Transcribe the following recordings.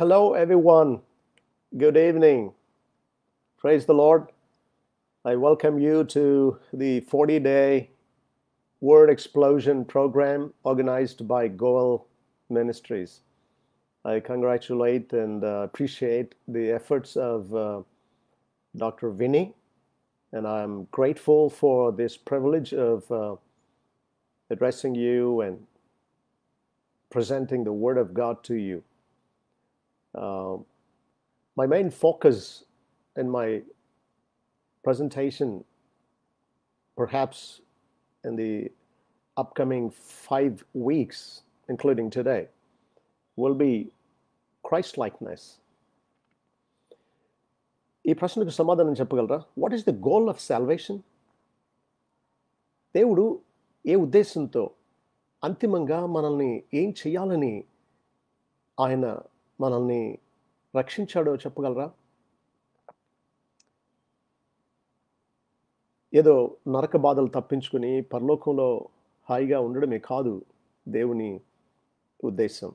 Hello, everyone. Good evening. Praise the Lord. I welcome you to the 40-day Word Explosion program organized by Goel Ministries. I congratulate and appreciate the efforts of Dr. Vinny, and I'm grateful for this privilege of addressing you and presenting the Word of God to you. Uh, my main focus in my presentation, perhaps in the upcoming 5 weeks, including today, will be Christ likeness. ఈ ప్రశ్నకు సమాధానం చెప్పగలరా? What is the goal of salvation? దేవుడు ఏ ఉద్దేశంతో అంతిమంగా మనల్ని ఏం చేయాలని ఆయన మనల్ని రక్షించాడో చెప్పగలరా? ఏదో నరక బాధలు తప్పించుకుని పరలోకంలో హాయిగా ఉండడమే కాదు దేవుని ఉద్దేశం.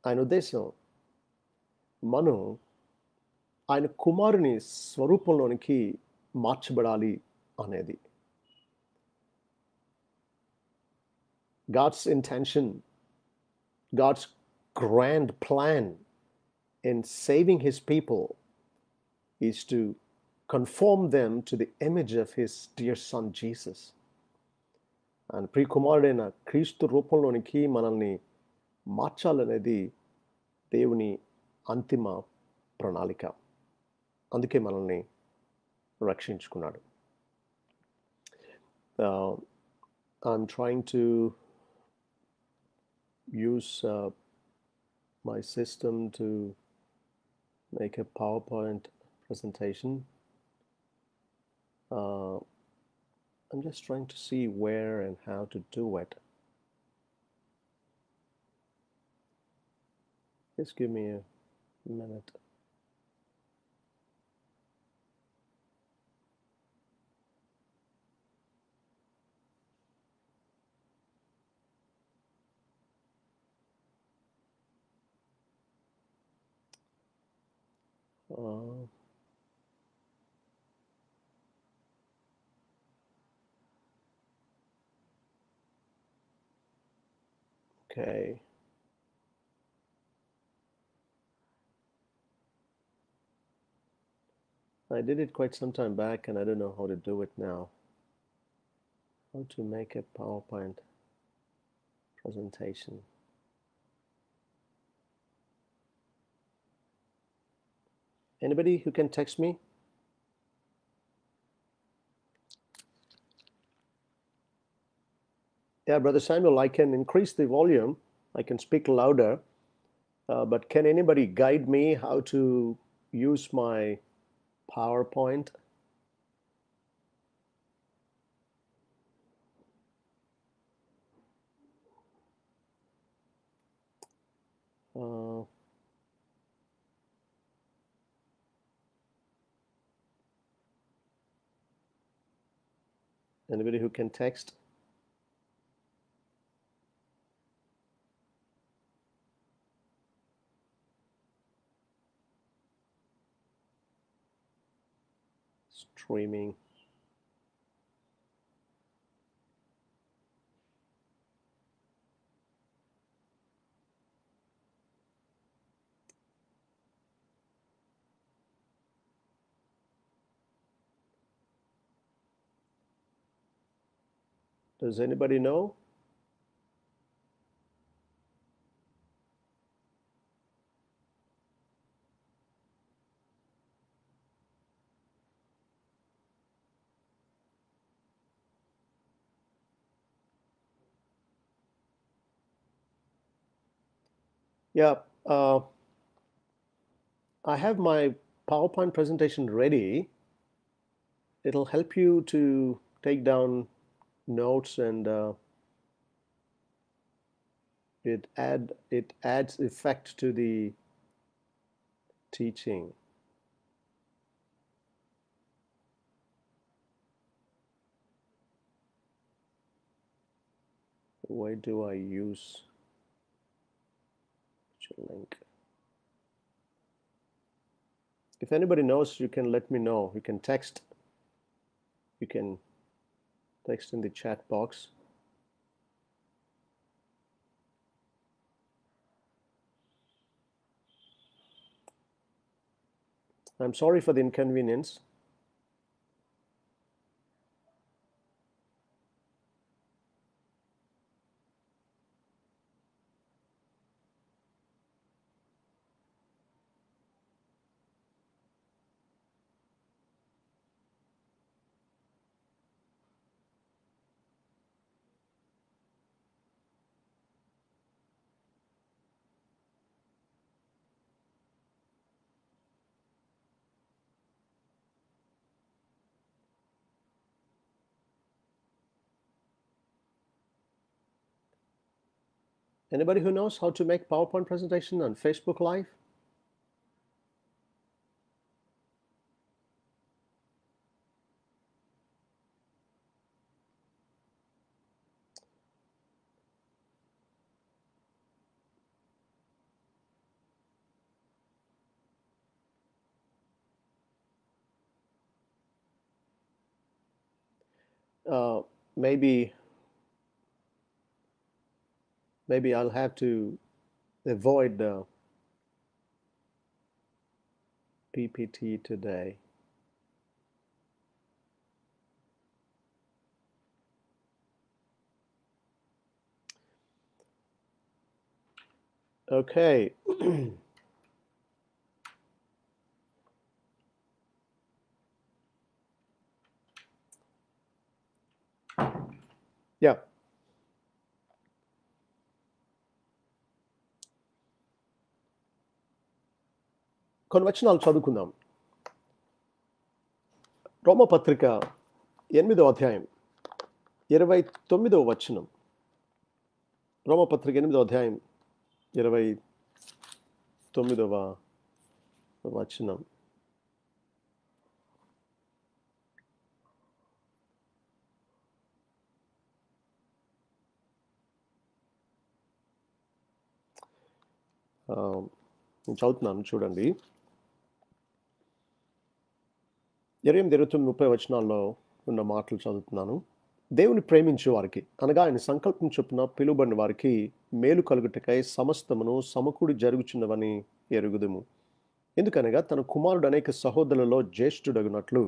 ఆయన ఉద్దేశం మనం ఆయన కుమారుని స్వరూపంలోనికి మార్చబడాలి అనేది. God's intention, God's grand plan in saving his people is to conform them to the image of his dear son Jesus. And ప్రియకుమారుడైన క్రీస్తు రూపంలోనికి మనల్ని మార్చాలనేది దేవుని అంతిమ ప్రణాళిక. అందుకే మనల్ని రక్షించుకున్నాడు. I'm trying to use my system to make a PowerPoint presentation. I'm just trying to see where and how to do it. Just give me a minute. Okay. I did it quite some time back and I don't know how to do it now. How to make a PowerPoint presentation. Anybody who can text me? Yeah, Brother Samuel, I can increase the volume. I can speak louder. But can anybody guide me how to use my PowerPoint? Anybody who can text? Streaming. Does anybody know? Yeah, I have my PowerPoint presentation ready. It'll help you to take down notes and it adds effect to the teaching. Why do I use link. If anybody knows, you can let me know. You can text. You can text in the chat box. I'm sorry for the inconvenience. Anybody who knows how to make PowerPoint presentation on Facebook Live? Maybe I'll have to avoid the PPT today. Okay. Yeah. కొన్ని వచనాలు చదువుకుందాం. రోమపత్రిక 8వ అధ్యాయం 29వ వచనం. రోమపత్రిక 8వ అధ్యాయం 29వ వచనం. నేను చదువుతున్నాను, చూడండి. 28, 29, 30 వచనాల్లో ఉన్న మాటలు చదువుతున్నాను. దేవుని ప్రేమించే వారికి అనగా ఆయన సంకల్పం చొప్పున పిలువబడిన వారికి మేలు కలుగుటకై సమస్తమును సమకూడి జరుగుచున్నవని ఎరుగుదుము. ఎందుకనగా తన కుమారుడు అనేక సహోదరులలో జ్యేష్ఠుడగునట్లు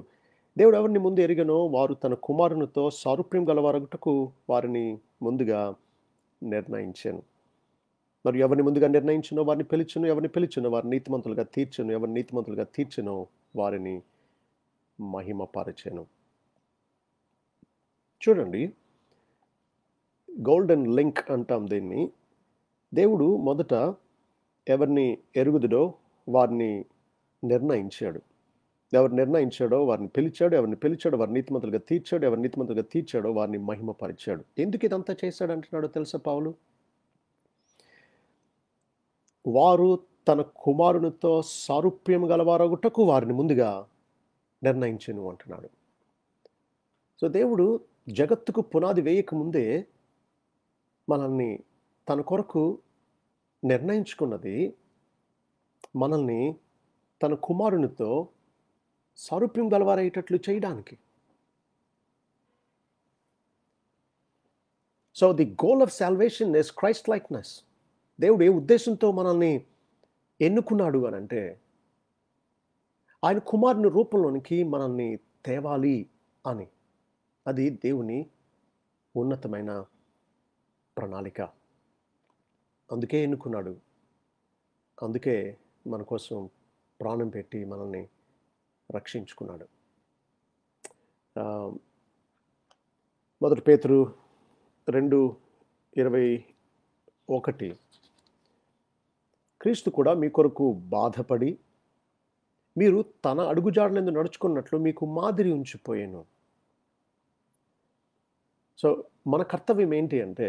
దేవుడు ఎవరిని ముందు ఎరిగనో వారు తన కుమారునితో సారూప్యం గలవారగుటకు వారిని ముందుగా నిర్ణయించాను. మరి ఎవరిని ముందుగా నిర్ణయించునో వారిని పిలిచును, ఎవరిని పిలిచునో వారిని నీతిమంతులుగా తీర్చును, ఎవరిని నీతిమంతులుగా తీర్చునో వారిని మహిమపరచెను. చూడండి, గోల్డెన్ లింక్ అంటాం దీన్ని. దేవుడు మొదట ఎవరిని ఎరుగుదుడో వారిని నిర్ణయించాడు. ఎవరు నిర్ణయించాడో వారిని పిలిచాడు, ఎవరిని పిలిచాడో వారిని నీతిమంతులుగా తీర్చాడు, ఎవరిని నీతిమంతులుగా తీర్చాడో వారిని మహిమపరిచాడు. ఎందుకు ఇదంతా చేశాడు అంటున్నాడో తెలుసా పౌలు? వారు తన కుమారునితో సారూప్యం గలవారగుటకు వారిని ముందుగా నిర్ణయించెను అంటున్నాడు. సో దేవుడు జగత్తుకు పునాది వేయకముందే మనల్ని తన కొరకు నిర్ణయించుకున్నది మనల్ని తన కుమారునితో సారూప్యం గలవారయ్యేటట్లు చేయడానికి. So the goal of salvation is Christ likeness. దేవుడు ఏ ఉద్దేశంతో మనల్ని ఎన్నుకున్నాడు అని అంటే ఆయన కుమారుని రూపంలోనికి మనల్ని తేవాలి అని. అది దేవుని ఉన్నతమైన ప్రణాళిక. అందుకే ఎన్నుకున్నాడు, అందుకే మన కోసం ప్రాణం పెట్టి మనల్ని రక్షించుకున్నాడు. 1 పేతురు 2:21 క్రీస్తు కూడా మీ కొరకు బాధపడి మీరు తన అడుగుజాడలందు నడుచుకున్నట్లు మీకు మాదిరి ఉంచిపోయాను. సో మన కర్తవ్యం ఏంటి అంటే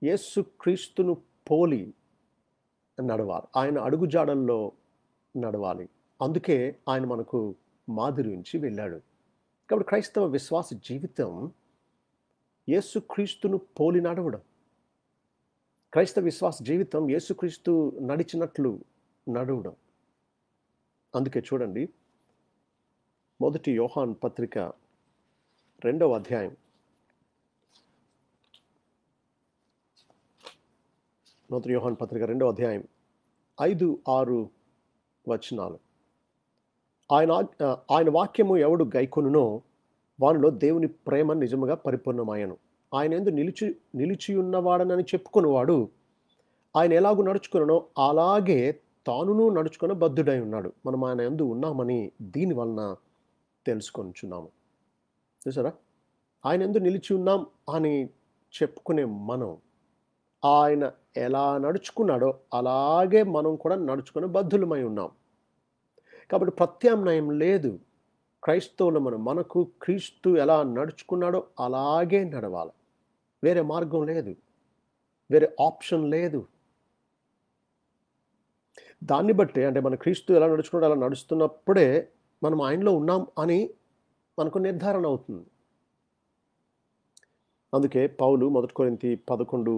యేసు క్రీస్తును పోలి నడవాలి, ఆయన అడుగుజాడల్లో నడవాలి. అందుకే ఆయన మనకు మాదిరి ఉంచి వెళ్ళాడు. కాబట్టి క్రైస్తవ విశ్వాస జీవితం యేసు క్రీస్తును పోలి నడవడం. క్రైస్తవ విశ్వాస జీవితం యేసుక్రీస్తు నడిచినట్లు నడవడం. అందుకే చూడండి, 1 యోహాను పత్రిక 2వ అధ్యాయం 1 యోహాను పత్రిక 2వ అధ్యాయం 5, 6 వచనాలు. ఆయన వాక్యము ఎవడు గైకొనునో వానిలో దేవుని ప్రేమ నిజముగా పరిపూర్ణమాయను. ఆయన యందు నిలిచి ఉన్నవాడనని చెప్పుకునేవాడు ఆయన ఎలాగూ నడుచుకునో అలాగే తానును నడుచుకున్న బద్ధుడై ఉన్నాడు. మనం ఆయన యందు ఉన్నామని దీని వలన తెలుసుకొనుచున్నాము. చూసారా, ఆయన యందు నిలిచి ఉన్నాం అని చెప్పుకునే మనం ఆయన ఎలా నడుచుకున్నాడో అలాగే మనం కూడా నడుచుకునే బద్ధులమై ఉన్నాం. కాబట్టి ప్రత్యామ్నాయం లేదు. క్రైస్తవులమని మనకు క్రీస్తు ఎలా నడుచుకున్నాడో అలాగే నడవాలి. వేరే మార్గం లేదు, వేరే ఆప్షన్ లేదు. దాన్ని బట్టి అంటే మన క్రీస్తు ఎలా నడుచుకున్నాడో అలా నడుస్తున్నప్పుడే మనం ఆయనలో ఉన్నాం అని మనకు నిర్ధారణ అవుతుంది. అందుకే పౌలు 1 కొరింథీ 11:1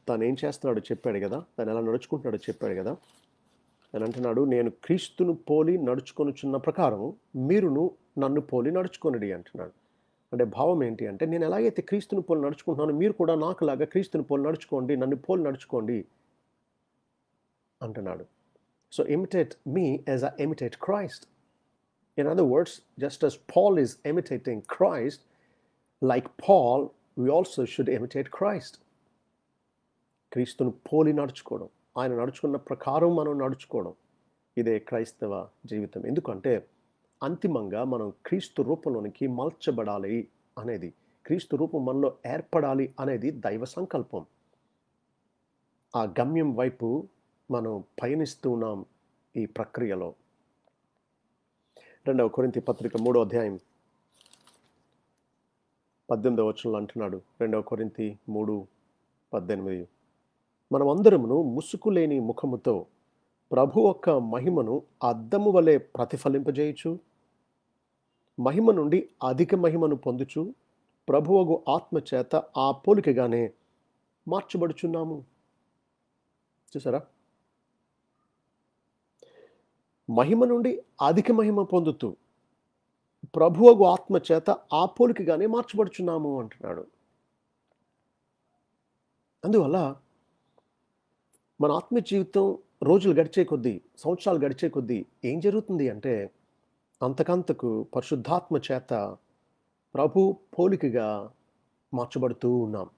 తను ఏం చేస్తున్నాడో చెప్పాడు కదా, తను ఎలా నడుచుకుంటున్నాడో చెప్పాడు కదా. అని అంటున్నాడు, నేను క్రీస్తును పోలి నడుచుకొనుచున్న ప్రకారం మీరును నన్ను పోలి నడుచుకొనుడి అంటున్నాడు. అంటే భావం ఏంటి అంటే, నేను ఎలాగైతే క్రీస్తుని పోలి నడుచుకుంటున్నానో మీరు కూడా నాకులాగా క్రీస్తుని పోలి నడుచుకోండి, నన్ను పోలి నడుచుకోండి అంటున్నాడు. So imitate me as I imitate Christ. In other words, just as Paul is imitating Christ, like Paul, we also should imitate Christ. క్రీస్తును పోలి నడుచుకోవడం, ఆయన నడుచుకున్న ప్రకారం మనం నడుచుకోవడం, ఇదే క్రైస్తవ జీవితం. ఎందుకంటే అంతిమంగా మనం క్రీస్తు రూపంలోనికి మలచబడాలి అనేది, క్రీస్తు రూపం మనలో ఏర్పడాలి అనేది దైవ సంకల్పం. ఆ గమ్యం వైపు మనం పయనిస్తూ ఉన్నాం ఈ ప్రక్రియలో. 2 కొరింథీ పత్రిక 3వ అధ్యాయం 18వ వచనంలో అంటున్నాడు, 2 కొరింథీ 3:18, మనమందరమును ముసుకులేని ముఖముతో ప్రభు యొక్క మహిమను అద్దము వలె ప్రతిఫలింపజేయుచు మహిమ నుండి అధిక మహిమను పొందుచు ప్రభువగు ఆత్మ చేత ఆ పోలికగానే మార్చబడుచున్నాము. చూసారా, మహిమ నుండి అధిక మహిమ పొందుతూ ప్రభువగు ఆత్మ చేత ఆ పోలికగానే మార్చబడుచున్నాము అంటున్నాడు. అందువల్ల మన ఆత్మీయ జీవితం రోజులు గడిచే కొద్దీ, సంవత్సరాలు గడిచే కొద్దీ ఏం జరుగుతుంది అంటే, అంతకంతకు పరిశుద్ధాత్మ చేత ప్రభు పోలికగా మార్చబడుతూ ఉన్నాం.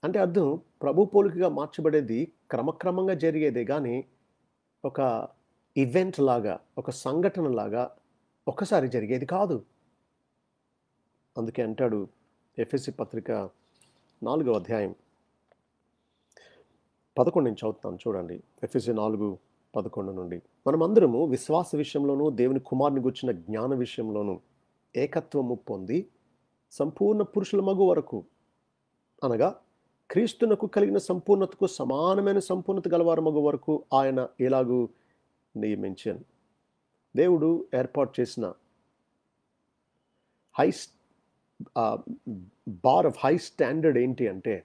అంటే అర్థం, ప్రభు పోలికగా మార్చబడేది క్రమక్రమంగా జరిగేదే కానీ ఒక ఈవెంట్ లాగా, ఒక సంఘటన లాగా ఒకసారి జరిగేది కాదు. అందుకే అంటాడు ఎఫెసీ పత్రిక 4వ అధ్యాయం 11 నుంచి చదువుతాను చూడండి. ఎఫెసీ 4:11 నుండి, మనమందరము విశ్వాస విషయంలోనూ దేవుని కుమారుని గుర్చిన జ్ఞాన విషయంలోనూ ఏకత్వము పొంది సంపూర్ణ పురుషుల మగు వరకు, అనగా క్రీస్తునకు కలిగిన సంపూర్ణతకు సమానమైన సంపూర్ణత గలవారు మగు వరకు ఆయన ఎలాగూ నియమించాను. దేవుడు ఏర్పాటు చేసిన బార్ ఆఫ్ హై స్టాండర్డ్ ఏంటి అంటే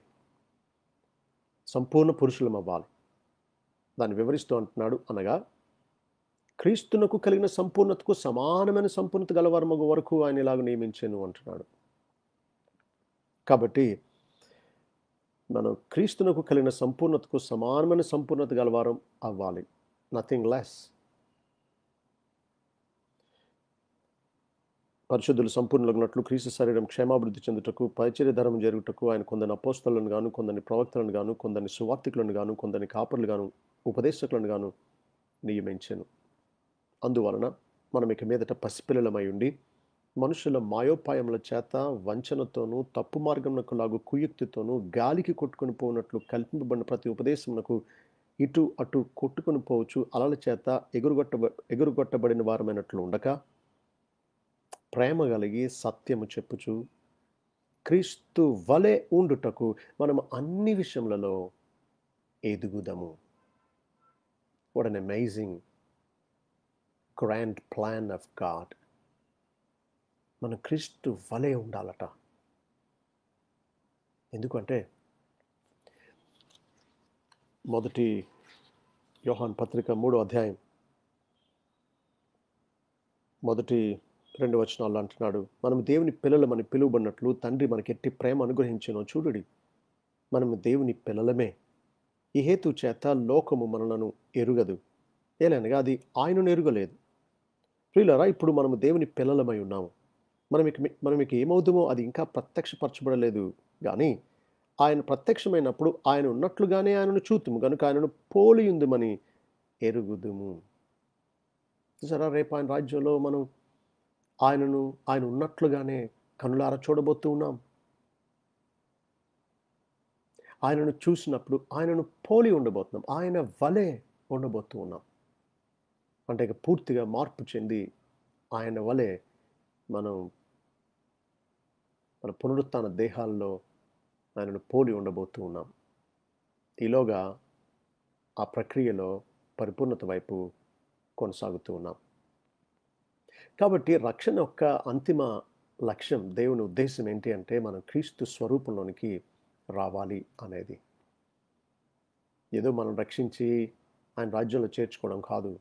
సంపూర్ణ పురుషులం అవ్వాలి. దాన్ని వివరిస్తూ అంటున్నాడు, అనగా క్రీస్తునకు కలిగిన సంపూర్ణతకు సమానమైన సంపూర్ణత గలవారు మగు వరకు ఆయన ఇలాగ నియమించాను అంటున్నాడు. కాబట్టి మనం క్రీస్తునకు కలిగిన సంపూర్ణతకు సమానమైన సంపూర్ణత గలవారం అవ్వాలి, నథింగ్ లెస్. పరిశుద్ధులు సంపూర్ణులగునట్లు క్రీస్తు శరీరం క్షేమాభివృద్ధి చెందుటకు పరిచర్య ధర్మం జరుగుటకు ఆయన కొందరిని అపోస్తలులను గాను, కొందరిని ప్రవక్తలను గాను, కొందరిని సువార్తికులను గాను, కొందరిని కాపరులు గాను, ఉపదేశకులను గాను నియమించాను. అందువలన మనం ఇక మీదట పసిపిల్లలమై ఉండి మనుషుల మాయోపాయముల చేత వంచనతోనూ తప్పు మార్గమునకు లాగు కుయుక్తితోనూ గాలికి కొట్టుకుని పోనట్లు కల్పింపబడిన ప్రతి ఉపదేశమునకు ఇటు అటు కొట్టుకుని పోవచ్చు అలల చేత ఎగురుగొట్టబడిన వారమైనట్లు ఉండక, ప్రేమ కలిగి సత్యము చెప్పుచు క్రీస్తు వలె ఉండుటకు మనం అన్ని విషయములలో ఎదుగుదము. What an amazing grand plan of God. మనం క్రీస్తు వలె ఉండాలట. ఎందుకంటే మొదటి యోహాను పత్రిక 3వ అధ్యాయం మొదటి 2 వచనాల్లో అంటున్నాడు, మనం దేవుని పిల్లలమని పిలువబడినట్లు తండ్రి మనకి ఎట్టి ప్రేమ అనుగ్రహించెనో చూడుడి. మనము దేవుని పిల్లలమే. ఈ హేతు చేత లోకము మనలను ఎరుగదు, ఏలనగా అది ఆయనను ఎరుగలేదు. ప్రియులారా, ఇప్పుడు మనము దేవుని పిల్లలమై ఉన్నాము. మనం ఇక ఏమవుతామో అది ఇంకా ప్రత్యక్షపరచబడలేదు. కానీ ఆయన ప్రత్యక్షమైనప్పుడు ఆయన ఉన్నట్లుగానే ఆయనను చూతుము కనుక ఆయనను పోలియుందుమని ఎరుగుదుము. చూసారా, రేపు ఆయన రాజ్యంలో మనం ఆయన ఉన్నట్లుగానే కనులారా చూడబోతూ ఉన్నాం. ఆయనను చూసినప్పుడు ఆయనను పోలి ఉండబోతున్నాం, ఆయన వలె ఉండబోతూ ఉన్నాం. అంటే ఇక పూర్తిగా మార్పు చెంది ఆయన వలె మనం మన పునరుత్థాన దేహాల్లో ఆయనను పోలి ఉండబోతూ ఉన్నాం. ఈలోగా ఆ ప్రక్రియలో పరిపూర్ణత వైపు కొనసాగుతూ ఉన్నాం. కాబట్టి రక్షణ యొక్క అంతిమ లక్ష్యం, దేవుని ఉద్దేశం ఏంటి అంటే మనం క్రీస్తు స్వరూపంలోనికి రావాలి అనేది. ఏదో మనం రక్షించి ఆయన రాజ్యంలో చేర్చుకోవడం కాదు.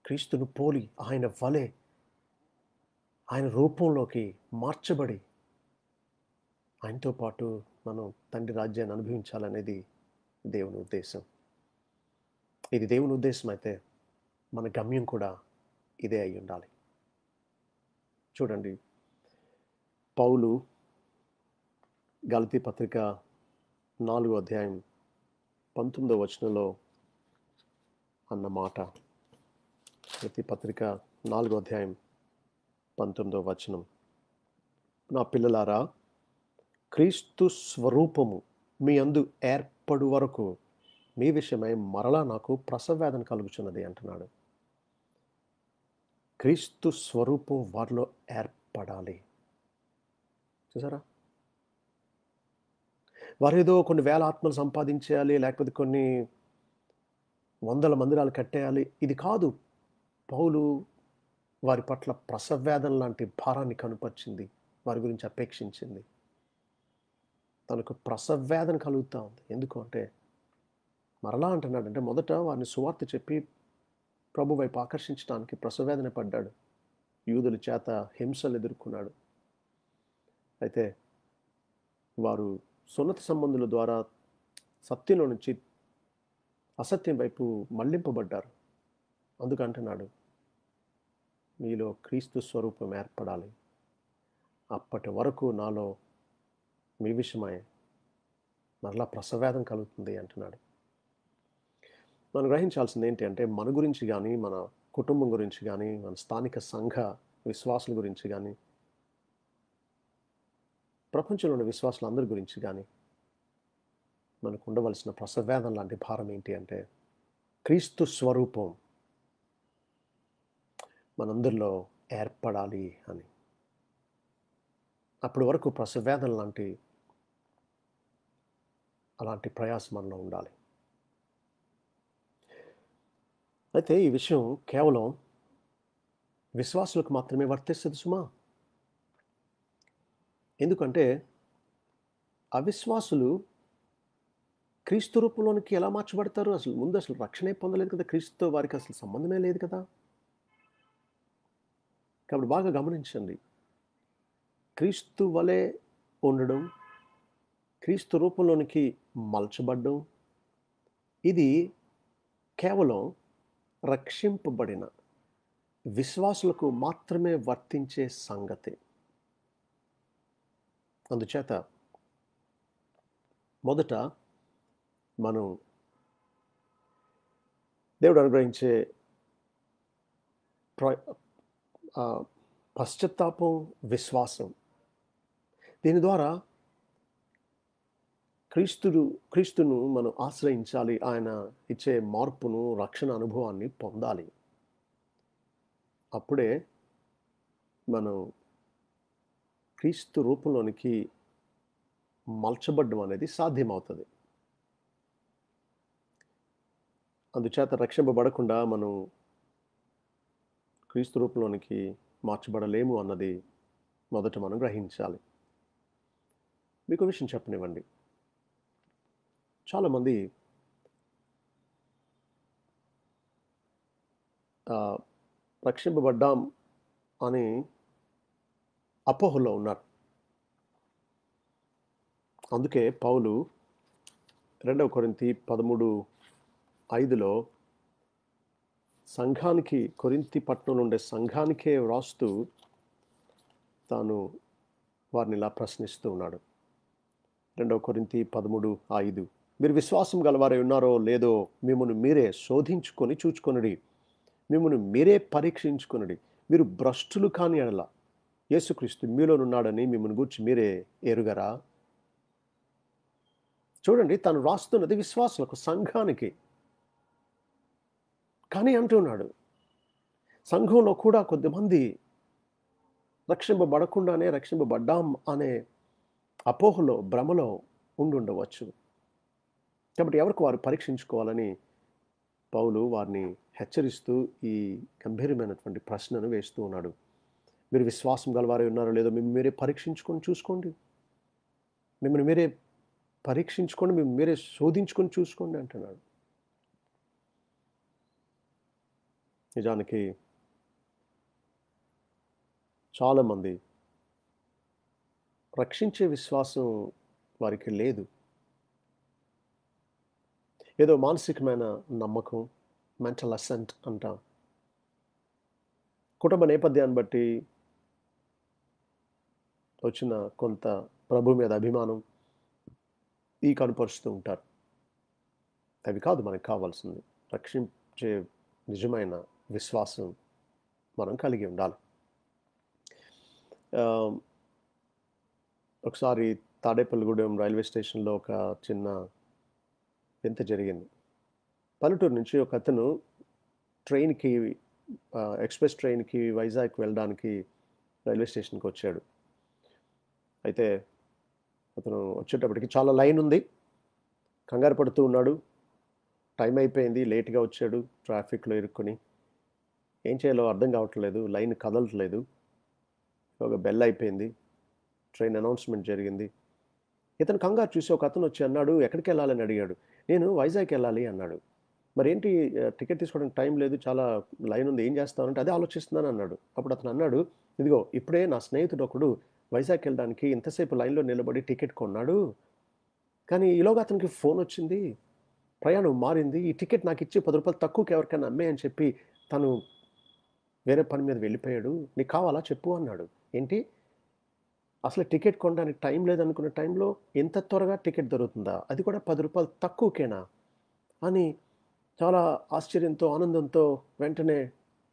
క్రీస్తును పోలి ఆయన వలె ఆయన రూపంలోకి మార్చబడి ఆయనతో పాటు మనం తండ్రి రాజ్యాన్ని అనుభవించాలనేది దేవుని ఉద్దేశం. ఇది దేవుని ఉద్దేశం అయితే మన గమ్యం కూడా ఇదే అయి ఉండాలి. చూడండి, పౌలు గలతీ పత్రిక 4వ అధ్యాయం 19వ వచనంలో అన్న మాట. గలతీ పత్రిక 4వ అధ్యాయం 19వ వచనం, నా పిల్లలారా, క్రీస్తు స్వరూపము మీ అందు ఏర్పడు వరకు మీ విషయమై మరలా నాకు ప్రసవవేదన కలుగుచున్నది అంటున్నాడు. క్రీస్తు స్వరూపం వారిలో ఏర్పడాలి. చూసారా, వారు ఏదో కొన్ని వేల ఆత్మలు సంపాదించేయాలి, లేకపోతే కొన్ని వందల మందిరాలు కట్టేయాలి, ఇది కాదు. పౌలు వారి పట్ల ప్రసవవేదన లాంటి భారాన్ని కనుపరిచింది, వారి గురించి అపేక్షించింది. తనకు ప్రసవవేదన కలుగుతూ ఉంది. ఎందుకు అంటే మరలా అంటున్నాడంటే, మొదట వారిని సువార్త చెప్పి ప్రభు వైపు ఆకర్షించడానికి ప్రసవవేదన పడ్డాడు. యూదుల చేత హింసలు ఎదుర్కొన్నాడు. అయితే వారు సున్నతి సంబంధుల ద్వారా సత్యంలో నుంచి అసత్యం వైపు మళ్లింపబడ్డారు. అందుకంటున్నాడు, మీలో క్రీస్తు స్వరూపం ఏర్పడాలి. అప్పటి వరకు నాలో మీ విషయమై మరలా ప్రసవవేదన కలుగుతుంది అంటున్నాడు. మనం గ్రహించాల్సింది ఏంటి అంటే, మన గురించి కానీ, మన కుటుంబం గురించి కానీ, మన స్థానిక సంఘ విశ్వాసుల గురించి కానీ, ప్రపంచంలో ఉన్న విశ్వాసులందరి గురించి కానీ మనకు ఉండవలసిన ప్రసవవేదన లాంటి భారం ఏంటి అంటే, క్రీస్తు స్వరూపం మనందరిలో ఏర్పడాలి అని. అప్పటి వరకు ప్రసవవేదన లాంటి అలాంటి ప్రయాసం మనలో ఉండాలి. అయితే ఈ విషయం కేవలం విశ్వాసులకు మాత్రమే వర్తిస్తుంది సుమా. ఎందుకంటే అవిశ్వాసులు క్రీస్తు రూపంలోనికి ఎలా మార్చబడతారు? ముందు రక్షణే పొందలేదు కదా, క్రీస్తుతో వారికి అసలు సంబంధమే లేదు కదా. కాబట్టి బాగా గమనించండి, క్రీస్తు వలె ఉండడం, క్రీస్తు రూపంలోనికి మలచబడ్డం, ఇది కేవలం రక్షింపబడిన విశ్వాసులకు మాత్రమే వర్తించే సంగతి. అందుచేత మొదట మనం దేవుడు అనుగ్రహించే పశ్చాత్తాపం, విశ్వాసం, దీని ద్వారా క్రీస్తును మనం ఆశ్రయించాలి. ఆయన ఇచ్చే మార్పును, రక్షణ అనుభవాన్ని పొందాలి. అప్పుడే మనం క్రీస్తు రూపంలోనికి మలచబడ్డం అనేది సాధ్యమవుతుంది. అందుచేత రక్షింపబడకుండా మనం క్రీస్తు రూపంలోనికి మార్చబడలేము అన్నది మొదట మనం గ్రహించాలి. మీకు విషయం చెప్పనివ్వండి. చాలామంది రక్షింపబడ్డాం అని అపోహలో ఉన్నారు. అందుకే పౌలు 2 కొరింథీ 13:5లో సంఘానికి, కొరింథీ పట్టణంలో ఉండే సంఘానికే వ్రాస్తూ తాను వారిని ఇలా ప్రశ్నిస్తూ ఉన్నాడు. 2 కొరింథీ 13:5 మీరు విశ్వాసం గలవారై ఉన్నారో లేదో మిమ్మల్ని మీరే శోధించుకొని చూచుకొనుడి, మిమ్మల్ని మీరే పరీక్షించుకొనుడి. మీరు భ్రష్టులు కాని ఎడల యేసుక్రీస్తు మీలోనున్నాడని మిమ్మల్ని గూర్చి మీరే ఎరుగరా? చూడండి, తను రాస్తున్నది విశ్వాసులకు, సంఘానికి. కానీ అంటున్నాడు, సంఘంలో కూడా కొద్దిమంది రక్షింపబడకుండానే రక్షింపబడ్డాం అనే అపోహలో, భ్రమలో ఉండుండవచ్చు. కాబట్టి ఎవరికి వారు పరీక్షించుకోవాలని పౌలు వారిని హెచ్చరిస్తూ ఈ గంభీరమైనటువంటి ప్రశ్నను వేస్తూ ఉన్నాడు. మీరు విశ్వాసం గలవారై ఉన్నారో లేదో మిమ్మల్ని మీరే పరీక్షించుకొని చూసుకోండి, మిమ్మల్ని మీరే పరీక్షించుకోండి, మిమ్మల్ని మీరే శోధించుకొని చూసుకోండి అంటున్నాడు. నిజానికి చాలామంది రక్షించే విశ్వాసం వారికి లేదు. ఏదో మానసికమైన నమ్మకం, మెంటల్ అసెంట్ అంటాం. కుటుంబ నేపథ్యాన్ని బట్టి వచ్చిన కొంత ప్రభు మీద అభిమానం ఈ కనుపరుస్తూ ఉంటారు. అవి కాదు మనకు కావాల్సింది. రక్షించే నిజమైన విశ్వాసం మనం కలిగి ఉండాలి. ఒకసారి తాడేపల్లిగూడెం రైల్వే స్టేషన్లో ఒక చిన్న వింత జరిగింది. పల్లెటూరు నుంచి ఒక అతను ట్రైన్కి, ఎక్స్ప్రెస్ ట్రైన్కి వైజాగ్ వెళ్ళడానికి రైల్వే స్టేషన్కి వచ్చాడు. అయితే అతను వచ్చేటప్పటికి చాలా లైన్ ఉంది, కంగారు పడుతూ ఉన్నాడు. టైం అయిపోయింది, లేట్గా వచ్చాడు, ట్రాఫిక్లో ఇరుక్కుని. ఏం చేయాలో అర్థం కావట్లేదు, లైన్ కదలట్లేదు. ఒక బెల్ అయిపోయింది, ట్రైన్ అనౌన్స్మెంట్ జరిగింది. ఇతను కంగారు చూసి ఒక అతను వచ్చి అన్నాడు, ఎక్కడికి వెళ్ళాలని అడిగాడు. నేను వైజాగ్కి వెళ్ళాలి అన్నాడు. మరి ఏంటి, టికెట్ తీసుకోవడానికి టైం లేదు, చాలా లైన్ ఉంది, ఏం చేస్తానంటే అదే ఆలోచిస్తున్నాను అన్నాడు. అప్పుడు అతను అన్నాడు, ఇదిగో ఇప్పుడే నా స్నేహితుడు ఒకడు వైజాగ్కి వెళ్ళడానికి ఇంతసేపు లైన్లో నిలబడి టికెట్ కొన్నాడు, కానీ ఈలోగా అతనికి ఫోన్ వచ్చింది, ప్రయాణం మారింది, ఈ టికెట్ నాకు ఇచ్చి 10 రూపాయలు తక్కువకి ఎవరికైనా అమ్మే అని చెప్పి తను వేరే పని మీద వెళ్ళిపోయాడు, నీకు కావాలా చెప్పు అన్నాడు. ఏంటి, అసలు టికెట్ కొనడానికి టైం లేదనుకున్న టైంలో ఇంత త్వరగా టికెట్ దొరుకుతుందా, అది కూడా 10 రూపాయలు తక్కువకేనా అని చాలా ఆశ్చర్యంతో, ఆనందంతో వెంటనే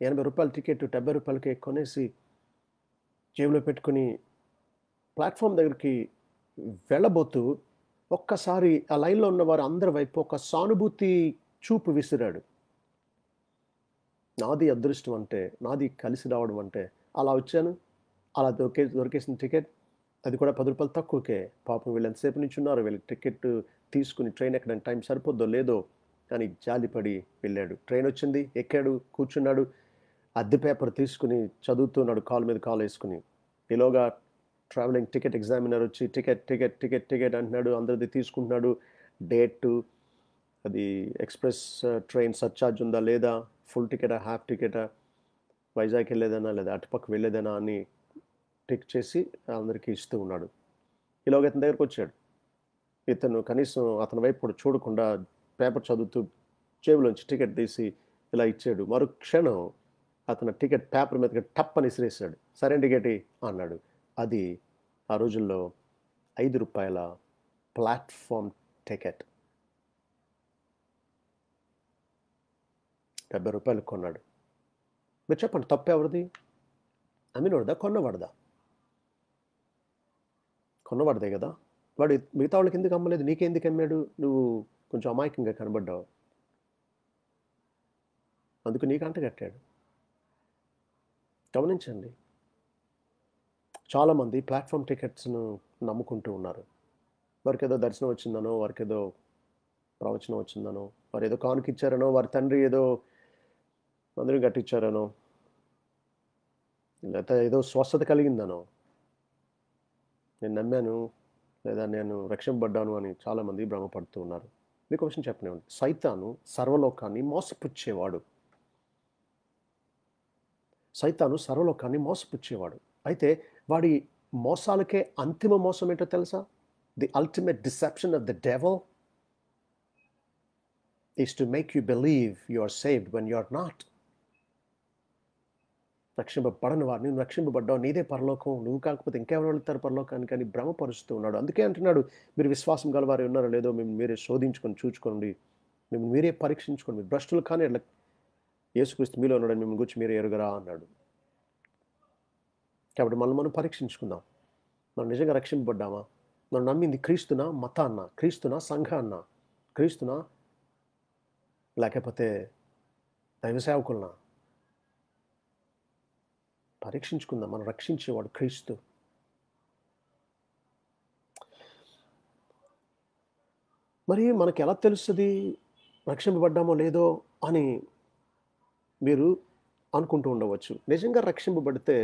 80 రూపాయల టికెట్ 70 రూపాయలకే కొనేసి జేబులో పెట్టుకుని ప్లాట్ఫామ్ దగ్గరికి వెళ్ళబోతూ ఒక్కసారి ఆ లైన్లో ఉన్న వారు అందరి వైపు ఒక సానుభూతి చూపు విసిరాడు. నాది అదృష్టం అంటే, నాది కలిసి రావడం అంటే, అలా వచ్చాను, అలా దొరికేసిన టికెట్, అది కూడా 10 రూపాయలు తక్కువకే. పాపం వీళ్ళు ఎంతసేపు నుంచి ఉన్నారు, వీళ్ళకి టికెట్ తీసుకుని ట్రైన్ ఎక్కడానికి టైం సరిపోద్దో లేదో అని జాలిపడి వెళ్ళాడు. ట్రైన్ వచ్చింది, ఎక్కాడు, కూర్చున్నాడు, అద్దె పేపర్ తీసుకుని చదువుతున్నాడు, కాలు మీద కాలు వేసుకుని. ఈలోగా ట్రావెలింగ్ టికెట్ ఎగ్జామినర్ వచ్చి టికెట్ టికెట్ టికెట్ టికెట్ అంటున్నాడు, అందరిది తీసుకుంటున్నాడు. డేటు, అది ఎక్స్ప్రెస్ ట్రైన్ సర్చార్జ్ ఉందా లేదా, ఫుల్ టికెటా, హాఫ్ టికెటా, వైజాగ్ వెళ్ళేదనా లేదా అటుపక్క వెళ్ళేదనా అని టిక్ చేసి అందరికీ ఇస్తూ ఉన్నాడు. ఈలోగా ఇతని దగ్గరకు వచ్చాడు. ఇతను కనీసం అతని వైపు కూడా చూడకుండా పేపర్ చదువుతూ జేబులోంచి టికెట్ తీసి ఇలా ఇచ్చాడు. మరో క్షణం అతను టికెట్ పేపర్ మీదకి టప్ అని ఇసిరేసాడు. సరే టికెట్ అన్నాడు. అది ఆ రోజుల్లో 5 రూపాయల ప్లాట్ఫామ్ టికెట్. 70 రూపాయలు కొన్నాడు. మీరు చెప్పండి, తప్పు ఎవరిది? అమ్మినోడదా, కొన్నవాడదా? కొన్నవాడిదే కదా. వాడు మిగతా వాళ్ళకి ఎందుకు అమ్మలేదు, నీకెందుకు అమ్మాడు? నువ్వు కొంచెం అమాయకంగా కనబడ్డావు, అందుకు నీకు అంట కట్టాడు. గమనించండి, చాలామంది ప్లాట్ఫామ్ టికెట్స్ను నమ్ముకుంటూ ఉన్నారు. వారికి ఏదో దర్శనం వచ్చిందనో, వారికి ఏదో ప్రవచనం వచ్చిందనో, వారు ఏదో కానుకిచ్చారనో, వారి తండ్రి ఏదో మందిరం కట్టించారనో, లేకపోతే ఏదో స్వస్థత కలిగిందనో, నేను నమ్మాను లేదా నేను రక్షింపబడ్డాను అని చాలామంది భ్రమపడుతూ ఉన్నారు. మీకు ఒక విషయం చెప్పనివ్వండి. సైతాను సర్వలోకాన్ని మోసపుచ్చేవాడు. సైతాను సర్వలోకాన్ని మోసపుచ్చేవాడు. అయితే వాడి మోసాలకే అంతిమ మోసం ఏంటో తెలుసా? The ultimate deception of the devil is to make you believe you are saved when you are not. రక్షింపబడని వారిని, నువ్వు రక్షింపబడ్డావు, నీదే పరలోకం, నువ్వు కాకపోతే ఇంకెవరు వెళ్తారు పరలోకానికి అని భ్రమపరుస్తూ ఉన్నాడు. అందుకే అంటున్నాడు, మీరు విశ్వాసం గలవారు ఉన్నారో లేదో మిమ్మల్ని మీరే శోధించుకొని చూచుకోండి, మిమ్మల్ని మీరే పరీక్షించుకోండి, మీరు భ్రష్టులు కానీ అట్లా యేసుక్రీస్తు మీలో ఉన్నాడని మిమ్మల్ని గురించి మీరే ఎరుగరా అన్నాడు. కాబట్టి మనం పరీక్షించుకుందాం. మనం నిజంగా రక్షింపబడ్డామా? మనం నమ్మింది క్రీస్తునా, మతాన్నా, క్రీస్తునా, సంఘాన్నా, క్రీస్తునా, లేకపోతే దైవ సేవకులనా? పరీక్షించుకుందాం. మనం రక్షించేవాడు క్రీస్తు. మరి మనకి ఎలా తెలుస్తుంది రక్షింపబడ్డామో లేదో అని మీరు అనుకుంటూ ఉండవచ్చు. నిజంగా రక్షింపబడితే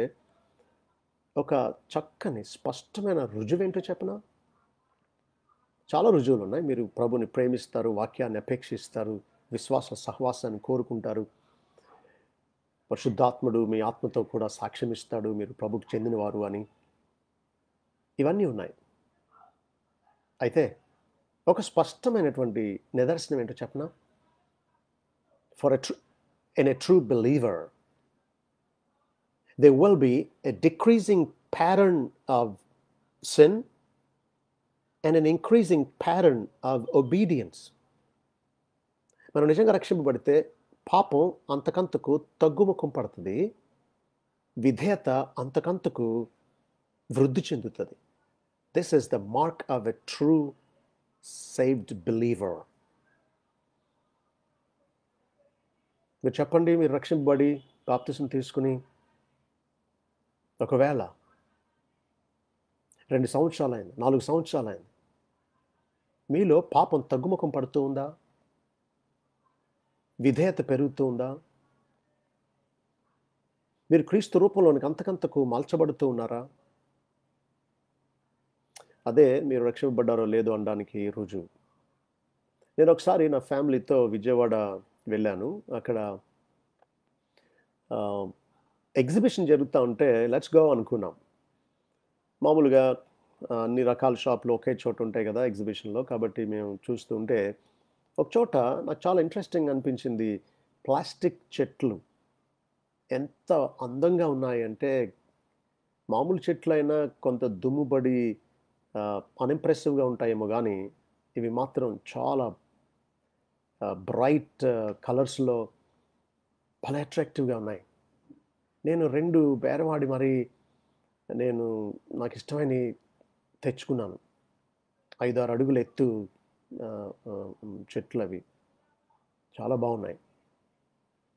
ఒక చక్కని స్పష్టమైన రుజువేంటో చెప్పనా? చాలా రుజువులు ఉన్నాయి. మీరు ప్రభుని ప్రేమిస్తారు, వాక్యాన్ని అపేక్షిస్తారు, విశ్వాస సహవాసాన్ని కోరుకుంటారు, పరిశుద్ధాత్ముడు మీ ఆత్మతో కూడా సాక్ష్యం ఇస్తాడు మీరు ప్రభుకు చెందినవారు అని. ఇవన్నీ ఉన్నాయి. అయితే ఒక స్పష్టమైనటువంటి నిదర్శనం ఏంటో చెప్పనా? In a true believer, there will be a decreasing pattern of sin and an increasing pattern of obedience. మనం నిజంగా రక్షింపబడితే పాపం అంతకంతకు తగ్గుముఖం పడుతుంది, విధేయత అంతకంతకు వృద్ధి చెందుతుంది. This is the mark of a true saved believer. మీరు చెప్పండి, మీరు రక్షింపబడి బాప్తిసం తీసుకుని ఒకవేళ 2 సంవత్సరాలైంది, 4 సంవత్సరాలైంది, మీలో పాపం తగ్గుముఖం పడుతూ ఉందా? విధేయత పెరుగుతూ ఉందా? మీరు క్రీస్తు రూపంలోనికి అంతకంతకు మలచబడుతూ ఉన్నారా? అదే మీరు రక్షింపబడ్డారో లేదో అనడానికి రుజువు. నేను ఒకసారి నా ఫ్యామిలీతో విజయవాడ వెళ్ళాను. అక్కడ ఎగ్జిబిషన్ జరుగుతూ ఉంటే లెట్స్ గో అనుకున్నాం. మామూలుగా అన్ని రకాల షాపులు ఒకే చోట ఉంటాయి కదా ఎగ్జిబిషన్లో. కాబట్టి మేము చూస్తూ ఉంటే ఒక చోట నాకు చాలా ఇంట్రెస్టింగ్ అనిపించింది. ప్లాస్టిక్ చెట్లు ఎంత అందంగా ఉన్నాయంటే, మామూలు చెట్లైనా కొంత దుమ్ముబడి అన్ఇంప్రెసివ్గా ఉంటాయేమో కానీ ఇవి మాత్రం చాలా బ్రైట్ కలర్స్లో భలే అట్రాక్టివ్గా ఉన్నాయి. నేను 2 బేరవాడి మరి నాకు ఇష్టమైనవి తెచ్చుకున్నాను. 5-6 అడుగుల ఎత్తు చెట్లు అవి చాలా బాగున్నాయి.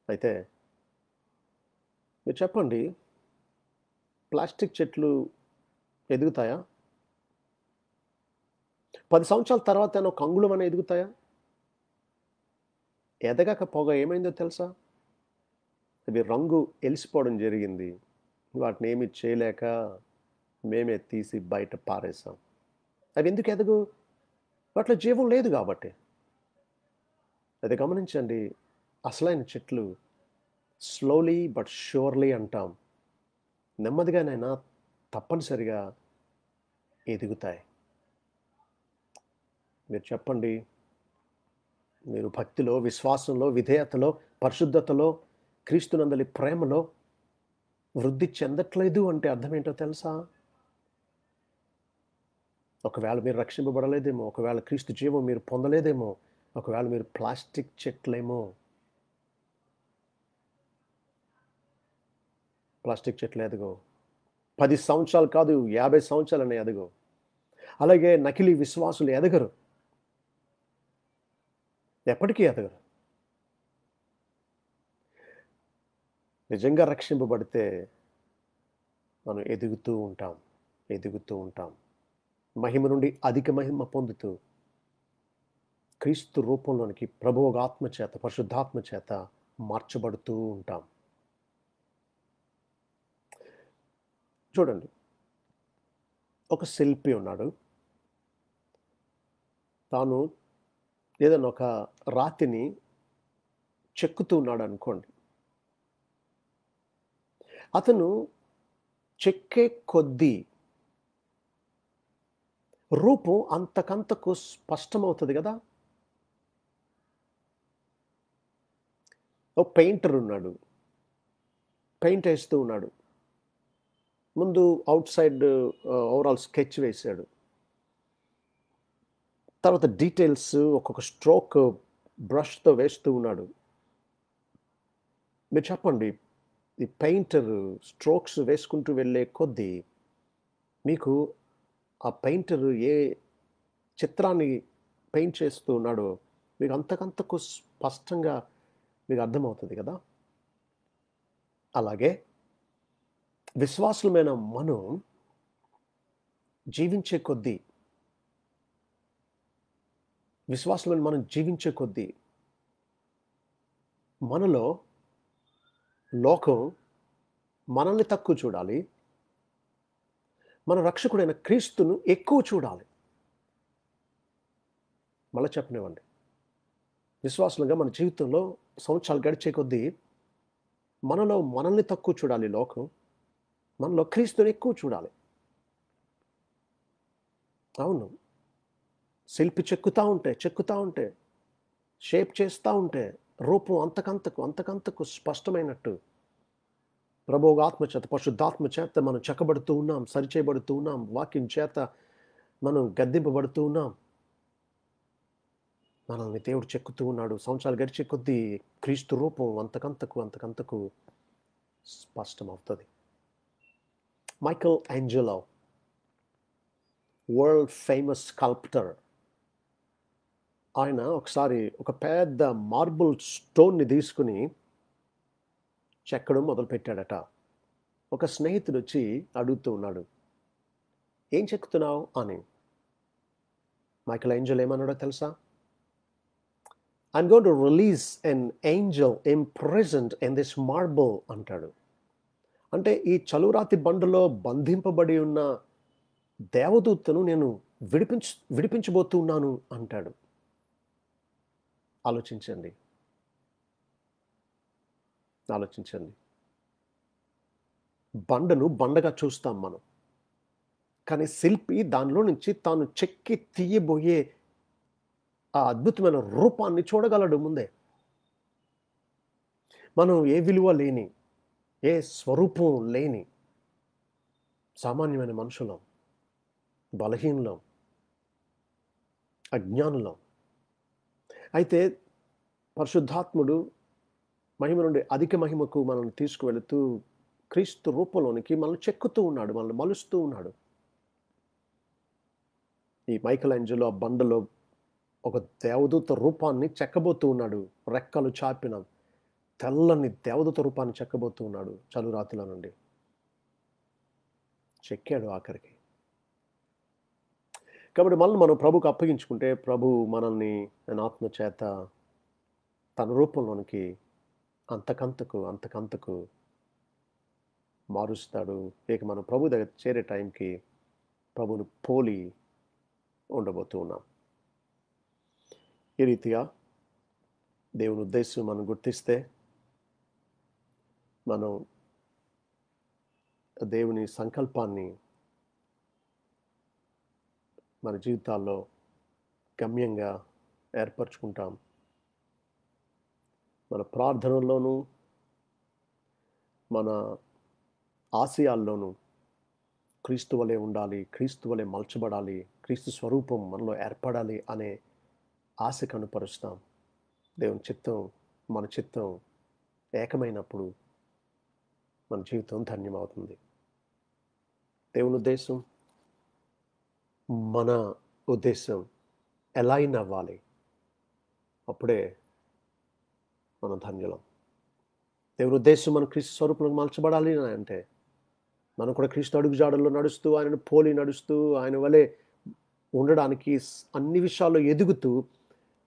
అయితే మీరు చెప్పండి, ప్లాస్టిక్ చెట్లు ఎదుగుతాయా? 10 సంవత్సరాల తర్వాత ఒక అంగుళం అని ఎదుగుతాయా? ఎదగకపోగా ఏమైందో తెలుసా? అవి రంగు ఎలిసిపోవడం జరిగింది. వాటిని ఏమి చేయలేక మేమే తీసి బయట పారేసాం. అవి ఎందుకు ఎదగు? వాటిలో జీవం లేదు కాబట్టి. అది గమనించండి. అసలైన చెట్లు స్లోలీ బట్ ష్యూర్లీ అంటాం, నెమ్మదిగానైనా తప్పనిసరిగా ఎదుగుతాయి. మీరు చెప్పండి, మీరు భక్తిలో, విశ్వాసంలో, విధేయతలో, పరిశుద్ధతలో, క్రీస్తునందలి ప్రేమలో వృద్ధి చెందట్లేదు అంటే అర్థం ఏంటో తెలుసా? ఒకవేళ మీరు రక్షింపబడలేదేమో, ఒకవేళ క్రీస్తు జీవం మీరు పొందలేదేమో, ఒకవేళ మీరు ప్లాస్టిక్ చెట్లేమో. ప్లాస్టిక్ చెట్లు ఎదగో. 10 సంవత్సరాలు కాదు, 50 సంవత్సరాలనే ఎదగో. అలాగే నకిలీ విశ్వాసులు ఎదగరు, ఎప్పటికీ ఎదగరు. నిజంగా రక్షింపబడితే మనం ఎదుగుతూ ఉంటాం. మహిమ నుండి అధిక మహిమ పొందుతూ క్రీస్తు రూపంలోనికి ప్రభువు ఆత్మ చేత, పరిశుద్ధాత్మ చేత మార్చబడుతూ ఉంటాం. చూడండి, ఒక శిల్పి ఉన్నాడు. తాను ఏదైనా ఒక రాతిని చెక్కుతూ ఉన్నాడు అనుకోండి. అతను చెక్కే కొద్దీ రూపం అంతకంతకు స్పష్టమవుతుంది కదా! ఒక పెయింటర్ ఉన్నాడు. పెయింట్ ఏస్తూ ఉన్నాడు. ముందు ఔట్‌సైడ్ ఓవరాల్ స్కెచ్ వేశాడు. తర్వాత డీటెయిల్స్ ఒక్కొక్క స్ట్రోక్ బ్రష్‌తో వేస్తూ ఉన్నాడు. మీరు చెప్పండి, ఈ పెయింటర్ స్ట్రోక్స్ వేసుకుంటూ వెళ్ళే కొద్దీ మీకు ఆ పెయింటర్ ఏ చిత్రాన్ని పెయింట్ చేస్తూ ఉన్నాడో మీకు అంతకంతకు స్పష్టంగా మీకు అర్థమవుతుంది కదా! అలాగే విశ్వాసులమైన మనం జీవించే కొద్దీ మనలో లోకం మనల్ని తక్కువ చూడాలి. మన రక్షకుడైన క్రీస్తును ఎక్కువ చూడాలి. మళ్ళా చెప్పనివ్వండి. విశ్వాసులుగా మన జీవితంలో సంవత్సరాలు గడిచే కొద్దీ మనలో మనల్ని తక్కువ చూడాలి లోకం. మనలో క్రీస్తుని ఎక్కువ చూడాలి. అవును. శిల్పి చెక్కుతా ఉంటే, షేప్ చేస్తా ఉంటే రూపం అంతకంతకు స్పష్టమైనట్టు ప్రభువు ఆత్మ చేత, పరిశుద్ధాత్మ చేత మనం చెక్కబడుతూ ఉన్నాం, సరిచేయబడుతూ ఉన్నాం. వాక్యం చేత మనం గద్దింపబడుతూ ఉన్నాం. మనల్ని దేవుడు చెక్కుతూ ఉన్నాడు. సంవత్సరాలు గడిచే కొద్దీ క్రీస్తు రూపం అంతకంతకు స్పష్టమవుతుంది. Michael Angelo, world famous sculptor, ఆయన ఒకసారి ఒక పెద్ద మార్బుల్ స్టోన్ని తీసుకుని చెక్కడం మొదలుపెట్టాడట. ఒక స్నేహితుడు వచ్చి అడుగుతూ ఉన్నాడు, ఏం చెక్కుతున్నావు అని. మైకెల్ ఏంజెల్ ఏమన్నాడో తెలుసా? I'm going to release an angel imprisoned in this marble అంటాడు. అంటే ఈ చలురాతి బండలో బంధింపబడి ఉన్న దేవదూతను నేను విడిపించబోతూ ఉన్నాను అంటాడు. ఆలోచించండి. బండను బండగా చూస్తాం మనం. కానీ శిల్పి దానిలో నుంచి తాను చెక్కి తీయబోయే ఆ అద్భుతమైన రూపాన్ని చూడగలడు ముందే. మనం ఏ విలువ లేని, ఏ స్వరూపం లేని సామాన్యమైన మనుషులం, బలహీనులం, అజ్ఞానులం. అయితే పరిశుద్ధాత్ముడు మహిమ నుండి అధిక మహిమకు మనల్ని తీసుకువెళుతూ క్రీస్తు రూపంలోనికి మనల్ని చెక్కుతూ ఉన్నాడు, మనల్ని మలుస్తూ ఉన్నాడు. ఈ మైకెల్ ఏంజెలో ఆ బండలో ఒక దేవదూత రూపాన్ని చెక్కబోతూ ఉన్నాడు. రెక్కలు చాపిన తెల్లని దేవదూత రూపాన్ని చెక్కబోతూ ఉన్నాడు చలురాతిలో నుండి. చెక్కాడు ఆఖరికి. కాబట్టి మనం ప్రభుకు అప్పగించుకుంటే ప్రభు మనల్ని ఆత్మ చేత తన రూపంలోనికి అంతకంతకు మారుస్తాడు. ఇక మనం ప్రభు దగ్గర చేరే టైంకి ప్రభువును పోలి ఉండబోతూ ఉన్నాం. ఈ రీతిగా దేవుని ఉద్దేశం మనం గుర్తిస్తే మనం దేవుని సంకల్పాన్ని మన జీవితాల్లో గమ్యంగా ఏర్పరచుకుంటాం. మన ప్రార్థనల్లోనూ మన ఆశయాల్లోనూ క్రీస్తు వలె ఉండాలి, క్రీస్తు వలె మలచబడాలి, క్రీస్తు స్వరూపం మనలో ఏర్పడాలి అనే ఆశ కనుపరుస్తాం. దేవుని చిత్తం మన చిత్తం ఏకమైనప్పుడు మన జీవితం ధన్యమవుతుంది. దేవుని ఉద్దేశం మన ఉద్దేశం ఎలా అయినా అవ్వాలి. అప్పుడే మనం ధన్యులం. దేవుని ఉద్దేశం మనం క్రీస్తు స్వరూపంలో మలచబడాలి అని అంటే మనం కూడా క్రీస్తు అడుగుజాడల్లో నడుస్తూ, ఆయనను పోలి నడుస్తూ, ఆయన వలె ఉండడానికి అన్ని విషయాల్లో ఎదుగుతూ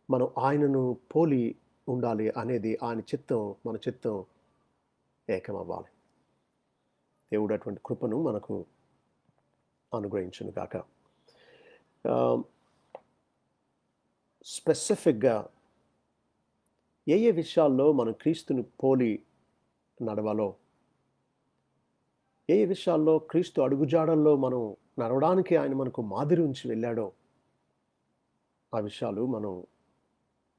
మనం ఆయనను పోలి ఉండాలి అనేది ఆయన చిత్తం, మన చిత్తం ఏకమవ్వాలి. దేవుడు అటువంటి కృపను మనకు అనుగ్రహించును గాక. స్పెసిఫిక్గా ఏ ఏ విషయాల్లో మనం క్రీస్తుని పోలి నడవాలో, ఏ ఏ విషయాల్లో క్రీస్తు అడుగుజాడల్లో మనం నడవడానికి ఆయన మనకు మాదిరి ఉంచి వెళ్ళాడో ఆ విషయాలు మనం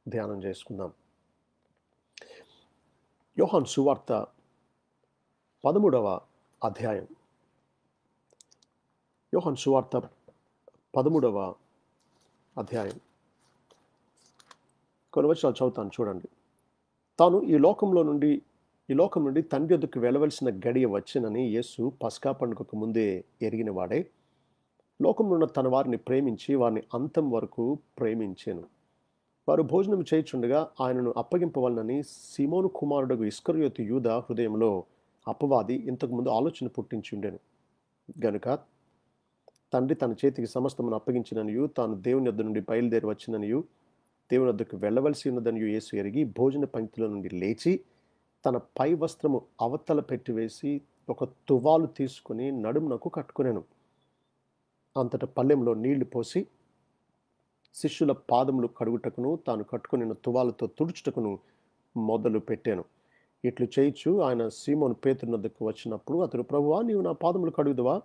ధ్యానం చేసుకుందాం. యోహాను సువార్త 13వ అధ్యాయం. యోహాను సువార్త 13వ అధ్యాయం కొన్ని వచనాలు చదువుతాను చూడండి. తాను ఈ లోకం నుండి తండ్రి యొద్దకు వెళ్ళవలసిన గడియ వచ్చినని యేసు పస్కా పండుగకు ముందే ఎరిగిన వాడే లోకంలో ఉన్న తన వారిని ప్రేమించి వారిని అంతం వరకు ప్రేమించెను. వారు భోజనం చేయుచుండగా ఆయనను అప్పగింపవలనని సీమోను కుమారుడు ఇస్కరియోతు యూదా హృదయంలో అపవాది ఇంతకుముందు ఆలోచన పుట్టించి ఉండెను. గనుక తండ్రి తన చేతికి సమస్తమును అప్పగించిననియు తాను దేవుని యొద్ద నుండి బయలుదేరి వచ్చిననియు దేవుని వద్దకు వెళ్ళవలసి ఉన్నదని యేసు ఎరిగి భోజన పంక్తిలో నుండి లేచి తన పై వస్త్రము అవతల పెట్టివేసి ఒక తువాలు తీసుకుని నడుమునకు కట్టుకునేను. అంతట పల్లెంలో నీళ్లు పోసి శిష్యుల పాదములు కడుగుటకును తాను కట్టుకుని తువాలతో తుడుచుటకును మొదలు పెట్టాను. ఇట్లు చేయిచు ఆయన సీమోను పేతురు వద్దకు వచ్చినప్పుడు అతడు, ప్రభువా, నీవు నా పాదములు కడుగుదువా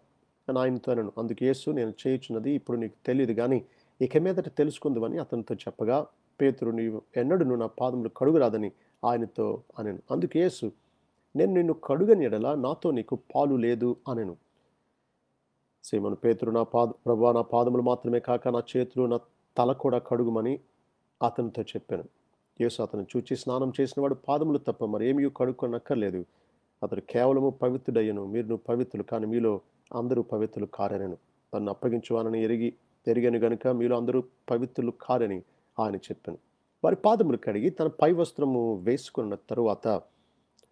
అని ఆయనతో అనను. అందుకు యేసు, నేను చేయుచున్నది ఇప్పుడు నీకు తెలియదు కానీ ఇక మీదట తెలుసుకుందువని అతనితో చెప్పగా, పేతురు, నీవు ఎన్నడూ నా పాదములు కడుగురాదని ఆయనతో అనెను. అందుకు యేసు, నేను నిన్ను కడుగని ఎడల నాతో నీకు పాలు లేదు అనెను. సీమోను పేతురు, ప్రభువా, నా పాదములు మాత్రమే కాక నా చేతులు నా తల కూడా కడుగుమని అతనితో చెప్పాను. యేసు అతను చూచి, స్నానం చేసిన వాడు పాదములు తప్ప మరేమీ కడుక్కొనక్కర్లేదు. అతడు కేవలము పవిత్రుడయ్యను. మీరు పవిత్రులు, కానీ మీలో అందరూ పవిత్రులు కారనెను. తను అప్పగించువానని ఎరిగాను గనుక మీలో అందరూ పవిత్రులు కారని ఆయన చెప్పాను. వారి పాదములు కడిగి తన పై వస్త్రము వేసుకున్న తరువాత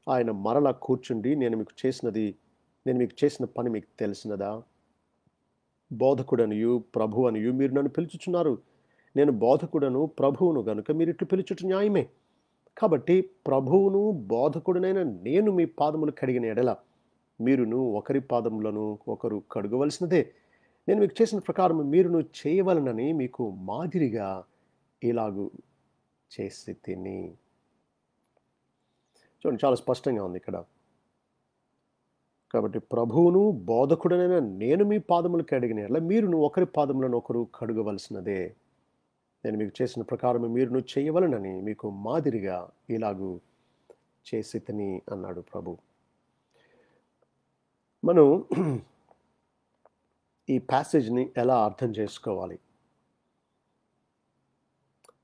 ఆయన మరలా కూర్చుండి, నేను మీకు చేసిన పని మీకు తెలిసినదా? బోధకుడనియు ప్రభు అనియు మీరు నన్ను పిలుచుచున్నారు. నేను బోధకుడను ప్రభువును గనుక మీరు ఇట్లు పిలుచుట న్యాయమే. కాబట్టి ప్రభువును బోధకుడునైన నేను మీ పాదములు కడిగిన ఎడల మీరును ఒకరి పాదములను ఒకరు కడుగవలసినదే. నేను మీకు చేసిన ప్రకారం మీరును చేయవలనని మీకు మాదిరిగా ఇలాగూ చేసి తిని. చూడండి, చాలా స్పష్టంగా ఉంది ఇక్కడ. కాబట్టి ప్రభువును బోధకుడనైన నేను మీ పాదములు కడిగిన ఎడల మీరును ఒకరి పాదములను ఒకరు కడుగవలసినదే. నేను మీకు చేసిన ప్రకారం మీరును చేయవలనని మీకు మాదిరిగా ఇలాగూ చేసి తిని అన్నాడు ప్రభు. మనం ఈ ప్యాసేజ్ని ఎలా అర్థం చేసుకోవాలి?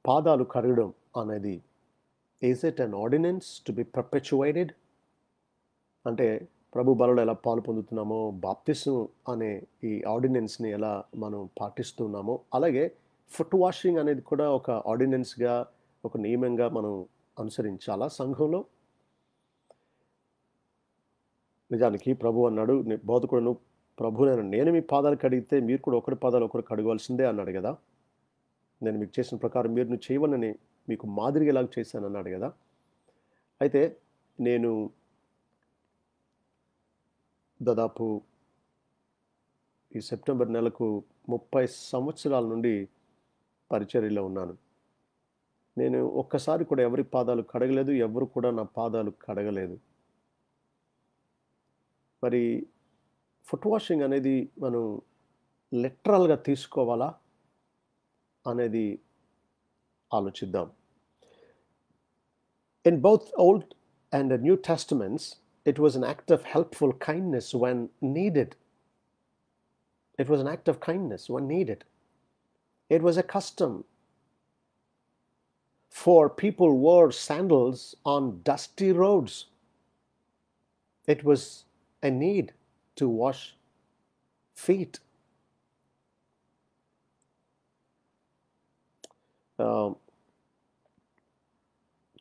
పాదాలు కడగడం అనేది, is it an ordinance to be perpetuated? అంటే ప్రభు బలలో ఎలా పాలు పొందుతున్నామో, బాప్తిసం అనే ఈ ఆర్డినెన్స్ని ఎలా మనం పాటిస్తున్నామో, అలాగే ఫుట్ వాషింగ్ అనేది కూడా ఒక ఆర్డినెన్స్గా, ఒక నియమంగా మనం అనుసరించాలా సంఘంలో? నిజానికి ప్రభు అన్నాడు, బోధకుడును ప్రభునైన నేను మీ పాదాలు కడిగితే మీరు కూడా ఒకరి పాదాలు ఒకరు కడగవలసిందే అన్నాడు కదా. నేను మీకు చేసిన ప్రకారం మీరు చేయవలని మీకు మాదిరిగా ఎలాగ చేశాను అన్నాడు కదా. అయితే నేను దాదాపు ఈ సెప్టెంబర్ నెలకు 30 సంవత్సరాల నుండి పరిచర్యలో ఉన్నాను. నేను ఒక్కసారి కూడా ఎవరి పాదాలు కడగలేదు, ఎవరు కూడా నా పాదాలు కడగలేదు. మరి ఫుట్ వాషింగ్ అనేది మనం లిటరల్గా తీసుకోవాలా అనేది ఆలోచిద్దాం. In both Old and the New Testaments, it was an act of helpful kindness when needed. It was an act of kindness when needed. It was a custom for people wore sandals on dusty roads. It was a need to wash feet.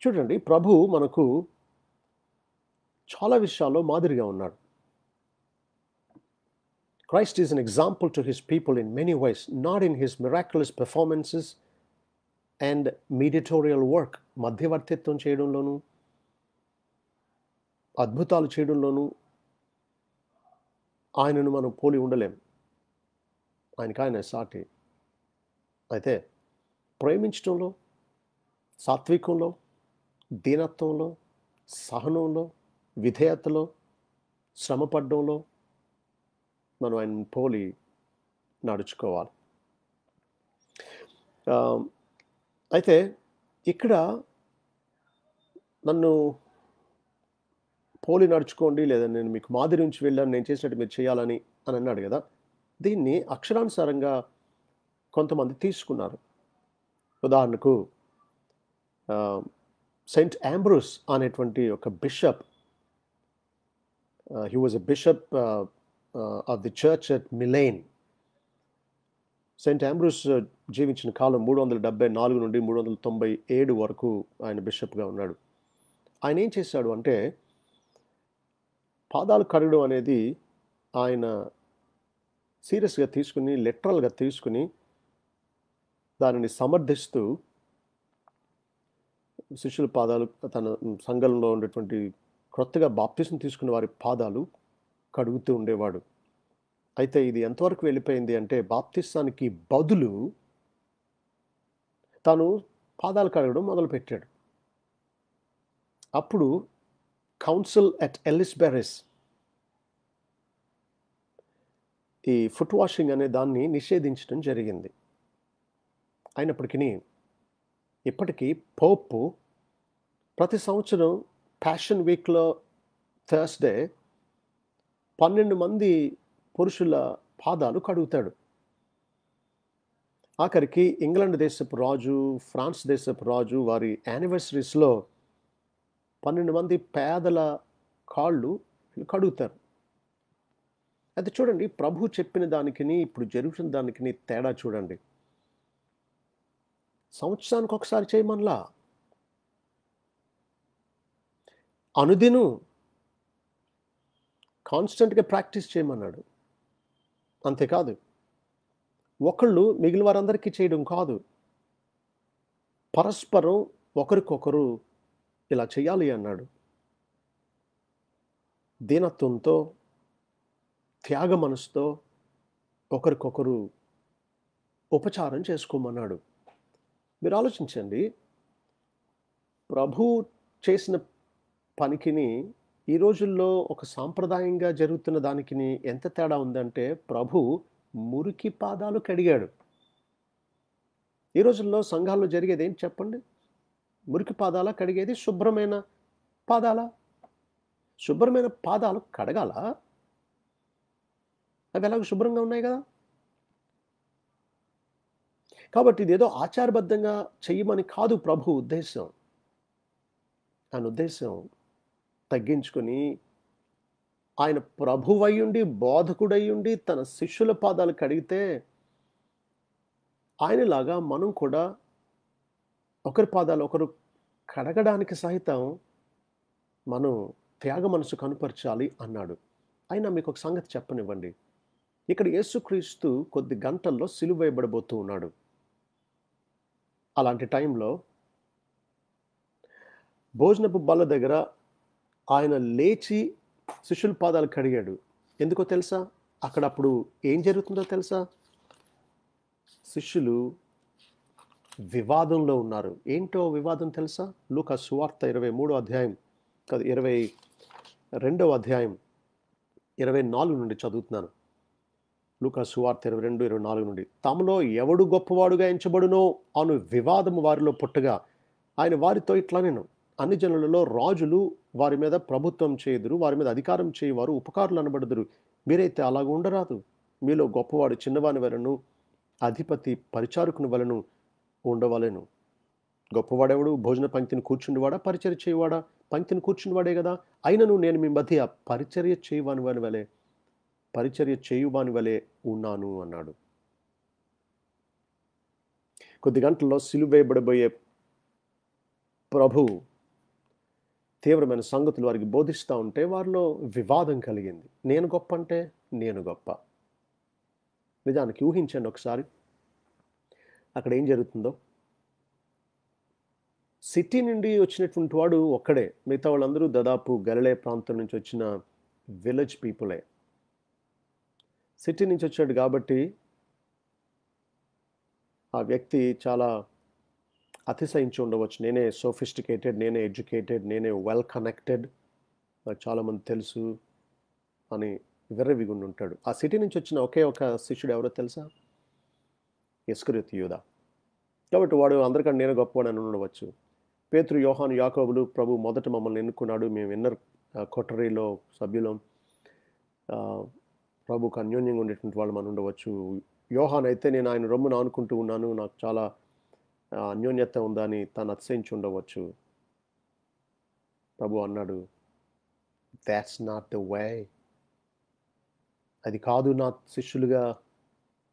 చూడండి, ప్రభు మనకు చాలా విషయాల్లో మాదిరిగా ఉన్నాడు. Christ is an example to his people in many ways, not in his miraculous performances and mediatorial work. మధ్యవర్తిత్వం చేయడంలోనూ, అద్భుతాలు చేయడంలోనూ ఆయనను మనం పోలి ఉండలేం. ఆయన సాటి. అయితే ప్రేమించటంలో, సాత్వికంలో, దీనత్వంలో, సహనంలో, విధేయతలో, శ్రమపడడంలో మనం ఆయనను పోలి నడుచుకోవాలి. అయితే ఇక్కడ నన్ను పోలి నడుచుకోండి, లేదా నేను మీకు మాదిరి నుంచి వెళ్ళాను, నేను చేసినట్టు మీరు చేయాలని అని అన్నాడు కదా. దీన్ని అక్షరానుసారంగా కొంతమంది తీసుకున్నారు. ఉదాహరణకు సెయింట్ ఆంబ్రూస్ అనేటువంటి ఒక bishop, he was a bishop of the church at Milan. Saint Ambrose జీవించిన కాలం 374 నుండి 397 వరకు ఆయన బిషప్గా ఉన్నాడు. ఆయన ఏం చేశాడు అంటే, పాదాలు కడగడం అనేది ఆయన సీరియస్గా తీసుకుని, లిటరల్గా తీసుకుని, దానిని సమర్థిస్తూ శిష్యుల పాదాలు, తన సంఘంలో ఉండేటువంటి క్రొత్తగా బాప్తిసం తీసుకున్న వారి పాదాలు కడుగుతూ ఉండేవాడు. అయితే ఇది ఎంతవరకు వెళ్ళిపోయింది అంటే, బాప్తిసానికి బదులు తాను పాదాలు కడగడం మొదలుపెట్టాడు. అప్పుడు కౌన్సిల్ అట్ ఎలిస్బెరస్ ఈ ఫుట్ వాషింగ్ అనే దాన్ని నిషేధించడం జరిగింది. అయినప్పటికీ ఇప్పటికీ పోప్ ప్రతి సంవత్సరం ప్యాషన్ వీక్లో థర్స్డే 12 మంది పురుషుల పాదాలు కడుగుతాడు. ఆఖరికి ఇంగ్లాండ్ దేశపు రాజు, ఫ్రాన్స్ దేశపు రాజు వారి యానివర్సరీస్లో 12 మంది పేదల కాళ్ళు కడుగుతారు. అయితే చూడండి, ప్రభు చెప్పిన దానికిని ఇప్పుడు జరుగుతున్న దానికిని తేడా చూడండి. సంవత్సరానికి ఒకసారి చేయమనలా, అనుదినం కాన్స్టెంట్గా ప్రాక్టీస్ చేయమన్నాడు. అంతేకాదు, ఒకళ్ళు మిగిలిన వారందరికీ చేయడం కాదు, పరస్పరం ఒకరికొకరు ఇలా చేయాలి అన్నాడు. దీనత్వంతో, త్యాగ మనసుతో ఒకరికొకరు ఉపచారం చేసుకోమన్నాడు. మీరు ఆలోచించండి, ప్రభు చేసిన పనికిని ఈ రోజుల్లో ఒక సాంప్రదాయంగా జరుగుతున్న దానికిని ఎంత తేడా ఉందంటే, ప్రభు మురికి పాదాలు కడిగాడు. ఈ రోజుల్లో సంఘాల్లో జరిగేది ఏంటి చెప్పండి? మురికి పాదాల కడిగేది? శుభ్రమైన పాదాల? శుభ్రమైన పాదాలు కడగాల? అవి ఎలాగో శుభ్రంగా ఉన్నాయి కదా. కాబట్టి ఇదేదో ఆచారబద్ధంగా చెయ్యమని కాదు ప్రభు ఉద్దేశం. ఆయన ఉద్దేశం తగ్గించుకొని, ఆయన ప్రభువయ్యుండి, బోధకుడయ్యుండి తన శిష్యుల పాదాలు కడిగితే, ఆయనలాగా మనం కూడా ఒకరి పాదాలు ఒకరు కడగడానికి సహితం మనం త్యాగ మనసు కనుపరచాలి అన్నాడు. అయినా మీకు ఒక సంగతి చెప్పనివ్వండి. ఇక్కడ యేసుక్రీస్తు కొద్ది గంటల్లో సిలువ వేయబడబోతూ ఉన్నాడు. అలాంటి టైంలో భోజనపు బల్ల దగ్గర ఆయన లేచి శిష్యుల పాదాలు కడిగాడు. ఎందుకో తెలుసా? అక్కడ అప్పుడు ఏం జరుగుతుందో తెలుసా? శిష్యులు వివాదంలో ఉన్నారు. ఏంటో వివాదం తెలుసా? లూకా సువార్త 23వ అధ్యాయం, 22వ అధ్యాయం 24 నుండి చదువుతున్నాను. లూకా సువార్త 22-24 నుండి. తమలో ఎవడు గొప్పవాడుగా ఎంచబడునో అను వివాదము వారిలో పుట్టగా ఆయన వారితో ఇట్లా, నేను అన్ని జనులలో రాజులు వారి మీద ప్రభుత్వం చేయుదురు, వారి మీద అధికారం చేయవారు ఉపకారులు అనబడుదురు. మీరైతే అలాగ ఉండరాదు. మీలో గొప్పవాడు చిన్నవాని వలెను, అధిపతి పరిచారకుని వలెను ఉండవలెను. గొప్పవాడెవడు? భోజన పంక్తిని కూర్చుండివాడా, పరిచర్య చేయవాడా? పంక్తిని కూర్చుండివాడే కదా. అయినను నేను మీ మధ్య పరిచర్య చేయువాని వలె ఉన్నాను అన్నాడు. కొద్ది గంటల్లో సిలువ వేయబడబోయే ప్రభు తీవ్రమైన సంగతులు వారికి బోధిస్తూ ఉంటే వారిలో వివాదం కలిగింది. నేను గొప్ప అంటే నేను గొప్ప. నిజానికి ఊహించండి ఒకసారి అక్కడ ఏం జరుగుతుందో. సిటీ నుండి వచ్చినటువంటి వాడు ఒక్కడే, మిగతా వాళ్ళందరూ దాదాపు గలిలే ప్రాంతం నుంచి వచ్చిన విలేజ్ పీపులే. సిటీ నుంచి వచ్చాడు కాబట్టి ఆ వ్యక్తి చాలా అతిశయించి ఉండవచ్చు. నేనే సోఫిస్టికేటెడ్, నేనే ఎడ్యుకేటెడ్, నేనే వెల్ కనెక్టెడ్, నాకు చాలామంది తెలుసు అని విర్రవీగుండి ఉంటాడు. ఆ సిటీ నుంచి వచ్చిన ఒకే ఒక శిష్యుడు ఎవరో తెలుసా? ఇస్కరియోతు యూదా. కాబట్టి వాడు అందరికంటే నేను గొప్పవాడని ఉండవచ్చు. పేతురు, యోహాను, యాకోబులు, ప్రభు మొదట మమ్మల్ని ఎన్నుకున్నాడు, మేము ఇన్నర్ కొటరీలో సభ్యులం, ప్రభుకు అన్యోన్యంగా ఉండేటువంటి వాళ్ళు మనం ఉండవచ్చు. యోహాన్ అయితే నేను ఆయన రొమ్మును ఆనుకుంటూ ఉన్నాను, నాకు చాలా అన్యోన్యత ఉందని తను అతిశయించి ఉండవచ్చు. ప్రభు అన్నాడు, దాట్స్ నాట్ ద వే, అది కాదు నా శిష్యులుగా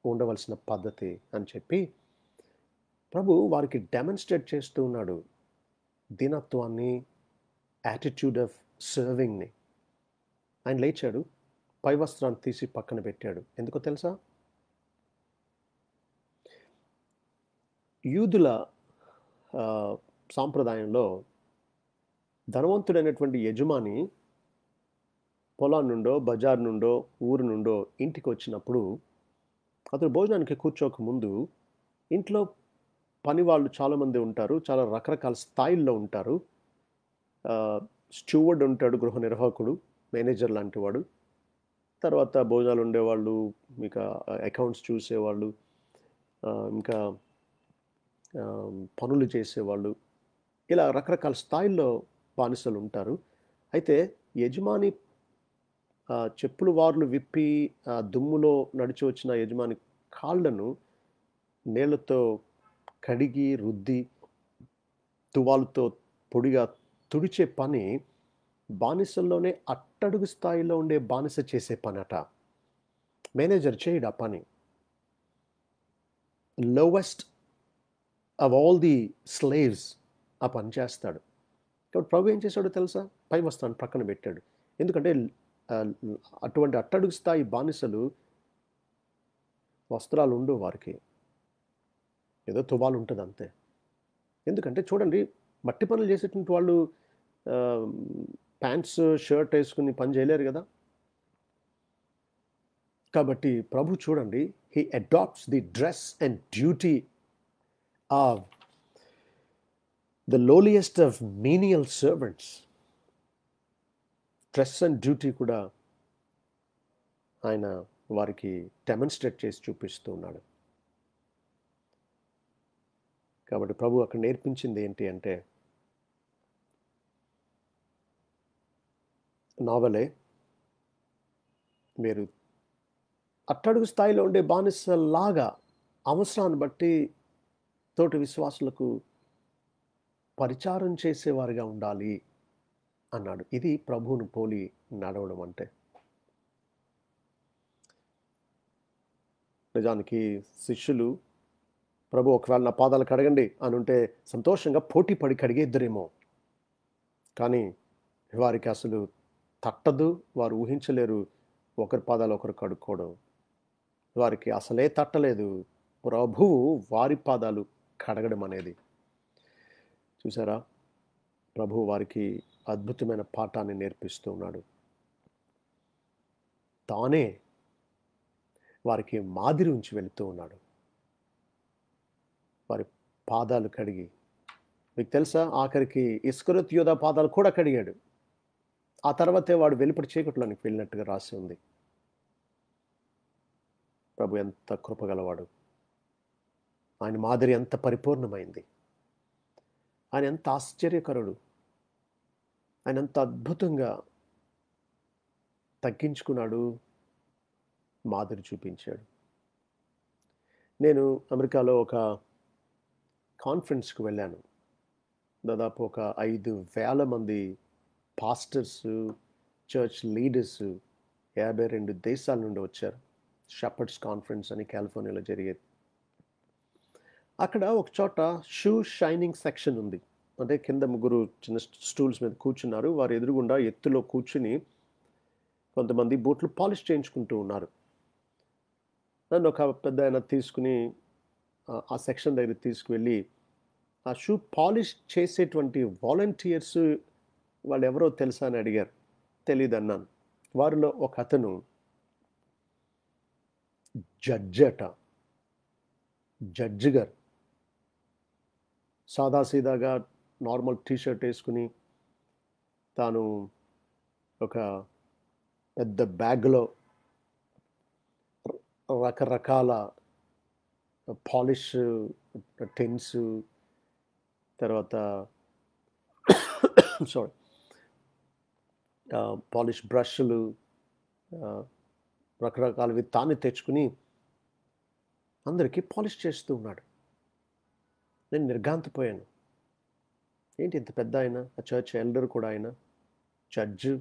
ఉండవలసిన పద్ధతి అని చెప్పి ప్రభు వారికి డెమాన్స్ట్రేట్ చేస్తూ ఉన్నాడు దీనత్వాన్ని, యాటిట్యూడ్ ఆఫ్ సర్వింగ్ని. ఆయన లేచాడు, పై వస్త్రాన్ని తీసి పక్కన పెట్టాడు. ఎందుకో తెలుసా? యూదుల సాంప్రదాయంలో ధనవంతుడైనటువంటి యజమాని పొలం నుండో, బజార్ నుండో, ఊరు నుండో ఇంటికి వచ్చినప్పుడు అతను భోజనానికి కూర్చోక ముందు ఇంట్లో పని వాళ్ళు చాలామంది ఉంటారు, చాలా రకరకాల స్థాయిల్లో ఉంటారు. స్టూవర్డ్ ఉంటాడు, గృహ నిర్వాహకుడు, మేనేజర్ లాంటి వాడు. తర్వాత భోజనాలు ఉండేవాళ్ళు, ఇంకా అకౌంట్స్ చూసేవాళ్ళు, ఇంకా పనులు చేసేవాళ్ళు, ఇలా రకరకాల స్థాయిల్లో బానిసలు ఉంటారు. అయితే యజమాని చెప్పులు వార్లు విప్పి దుమ్ములో నడిచి వచ్చిన యజమాని కాళ్ళను నీళ్లతో కడిగి రుద్ది తువాలుతో పొడిగా తుడిచే పని బానిసల్లోనే అట్టడుగు స్థాయిలో ఉండే బానిస చేసే పనట. మేనేజర్ చేయడు ఆ పని. Lowest of all the slaves ఆ పని చేస్తాడు. కాబట్టి ప్రభు ఏం చేశాడో తెలుసా? పై వస్త్రాన్ని పక్కన పెట్టాడు. ఎందుకంటే అటువంటి అట్టడుగు స్థాయి బానిసలు వస్త్రాలు ఉండవు వారికి, ఏదో తువాలు ఉంటుంది అంతే. ఎందుకంటే చూడండి, మట్టి పనులు చేసేటువంటి వాళ్ళు ప్యాంట్స్ షర్ట్ వేసుకుని పని చేయలేరు కదా. కాబట్టి ప్రభు చూడండి, he adopts the dress and duty of the lowliest of menial servants. Dress and duty కూడా ఆయన వారికి డెమాన్స్ట్రేట్ చేసి చూపిస్తూ ఉన్నాడు. కాబట్టి ప్రభు అక్కడ నేర్పించింది ఏంటి అంటే, నావలే మీరు అట్టడుగు స్థాయిలో ఉండే బానిసలాగా అవసరాన్ని బట్టి తోటి విశ్వాసులకు పరిచారం చేసేవారుగా ఉండాలి అన్నాడు. ఇది ప్రభువును పోలి నడవడం అంటే. నిజానికి శిష్యులు ప్రభు ఒకవేళ నా పాదాలు కడగండి అని ఉంటే సంతోషంగా పోటీ పడి కడిగేద్దరేమో, కానీ వారికి అసలు తట్టదు, వారు ఊహించలేరు ఒకరి పాదాలు ఒకరు కడుక్కోవడం. వారికి అసలే తట్టలేదు ప్రభువు వారి పాదాలు కడగడం అనేది. చూసారా, ప్రభువు వారికి అద్భుతమైన పాఠాన్ని నేర్పిస్తూ ఉన్నాడు. తానే వారికి మాదిరి ఉంచి వెళుతూ ఉన్నాడు. వారి పాదాలు కడిగి, మీకు తెలుసా, ఆఖరికి ఇస్కరియోతు యూదా పాదాలు కూడా కడిగాడు. ఆ తర్వాతే వాడు వెలుపటి చీకట్లోనికి వెళ్ళినట్టుగా రాసి ఉంది. ప్రభు ఎంత కృపగలవాడు, ఆయన మాదిరి ఎంత పరిపూర్ణమైంది, ఆయన ఎంత ఆశ్చర్యకరుడు, ఆయన ఎంత అద్భుతంగా తగ్గించుకున్నాడు, మాదిరి చూపించాడు. నేను అమెరికాలో ఒక కాన్ఫరెన్స్కి వెళ్ళాను. దాదాపు ఒక 5,000 మంది పాస్టర్స్, చర్చ్ లీడర్స్ 52 దేశాల నుండి వచ్చారు. షెపర్డ్స్ కాన్ఫరెన్స్ అని కాలిఫోర్నియాలో జరిగేది. అక్కడ ఒక చోట షూ షైనింగ్ సెక్షన్ ఉంది. అంటే కింద ముగ్గురు చిన్న స్టూల్స్ మీద కూర్చున్నారు. వారు ఎదురుగుండా ఎత్తులో కూర్చుని కొంతమంది బూట్లు పాలిష్ చేయించుకుంటూ ఉన్నారు. నన్ను ఒక పెద్ద ఆయన తీసుకుని ఆ సెక్షన్ దగ్గర తీసుకువెళ్ళి, ఆ షూ పాలిష్ చేసేటువంటి వాలంటీర్స్ వాళ్ళు ఎవరో తెలుసా అని అడిగారు. తెలీదు అన్నాను. వారిలో ఒక అతను జడ్జట, జడ్జి గారు సాదాసీదాగా నార్మల్ టీషర్ట్ వేసుకుని తాను ఒక పెద్ద బ్యాగ్లో రకరకాల పాలిష్ టెన్స్, తర్వాత సారీ పాలిష్ బ్రష్లు, రకరకాలవి తాను తెచ్చుకుని అందరికీ పాలిష్ చేస్తూ ఉన్నాడు. నేను నిర్ఘాంతపోయాను. ఏంటి ఇంత పెద్ద ఆయన, ఆ చర్చ్ ఎల్డర్ కూడా ఆయన, జడ్జు,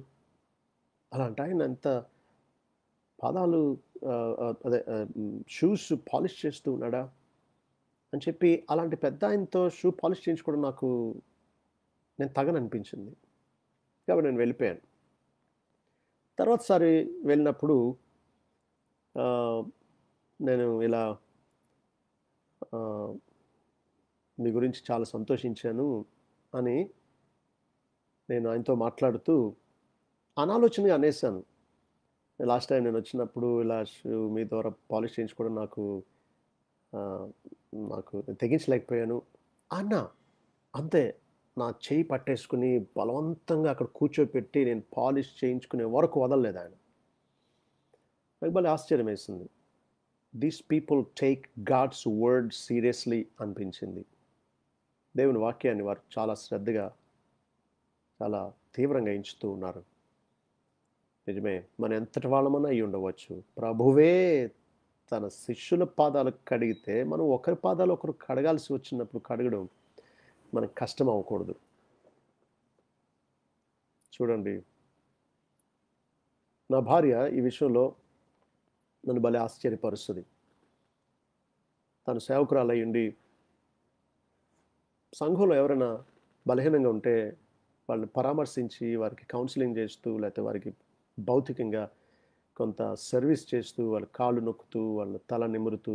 అలాంటి ఆయన ఎంత పాదాలు అదే షూస్ పాలిష్ చేస్తూ ఉన్నాడా అని చెప్పి అలాంటి పెద్ద ఆయనతో షూ పాలిష్ చేయించుకోవడం నేను తగననిపించింది. కాబట్టి నేను వెళ్ళిపోయాను. తర్వాతసారి వెళ్ళినప్పుడు నేను ఇలా మీ గురించి చాలా సంతోషించాను అని నేను ఆయనతో మాట్లాడుతూ అనాలోచనగా అనేసాను. లాస్ట్ టైం నేను వచ్చినప్పుడు ఇలా మీ ద్వారా పాలిష్ చేయించుకోవడం నాకు తెగించలేకపోయాను అన్న. అంతే, నా చేయి పట్టేసుకుని బలవంతంగా అక్కడ కూర్చోపెట్టి నేను పాలిష్ చేయించుకునే వరకు వదలలేదు ఆయన. నాకు భలే ఆశ్చర్యం వేసింది. These people take God's word seriously అనిపించింది. దేవుని వాక్యాన్ని వారు చాలా శ్రద్ధగా, చాలా తీవ్రంగా ఎంచుతూ ఉన్నారు. నిజమే, మన ఎంతటి వాళ్ళమన్నా అయి ఉండవచ్చు. ప్రభువే తన శిష్యుల పాదాలు కడిగితే మనం ఒకరి పాదాలు ఒకరు కడగాల్సి వచ్చినప్పుడు కడగడం మనకు కష్టం అవ్వకూడదు. చూడండి, నా భార్య ఈ విషయంలో నన్ను భలే ఆశ్చర్యపరుస్తుంది. తను సేవకురాలు అయ్యుండి సంఘంలో ఎవరైనా బలహీనంగా ఉంటే వాళ్ళని పరామర్శించి వారికి కౌన్సిలింగ్ చేస్తూ, లేకపోతే వారికి భౌతికంగా కొంత సర్వీస్ చేస్తూ, వాళ్ళ కాళ్ళు నొక్కుతూ, వాళ్ళ తల నిమురుతూ,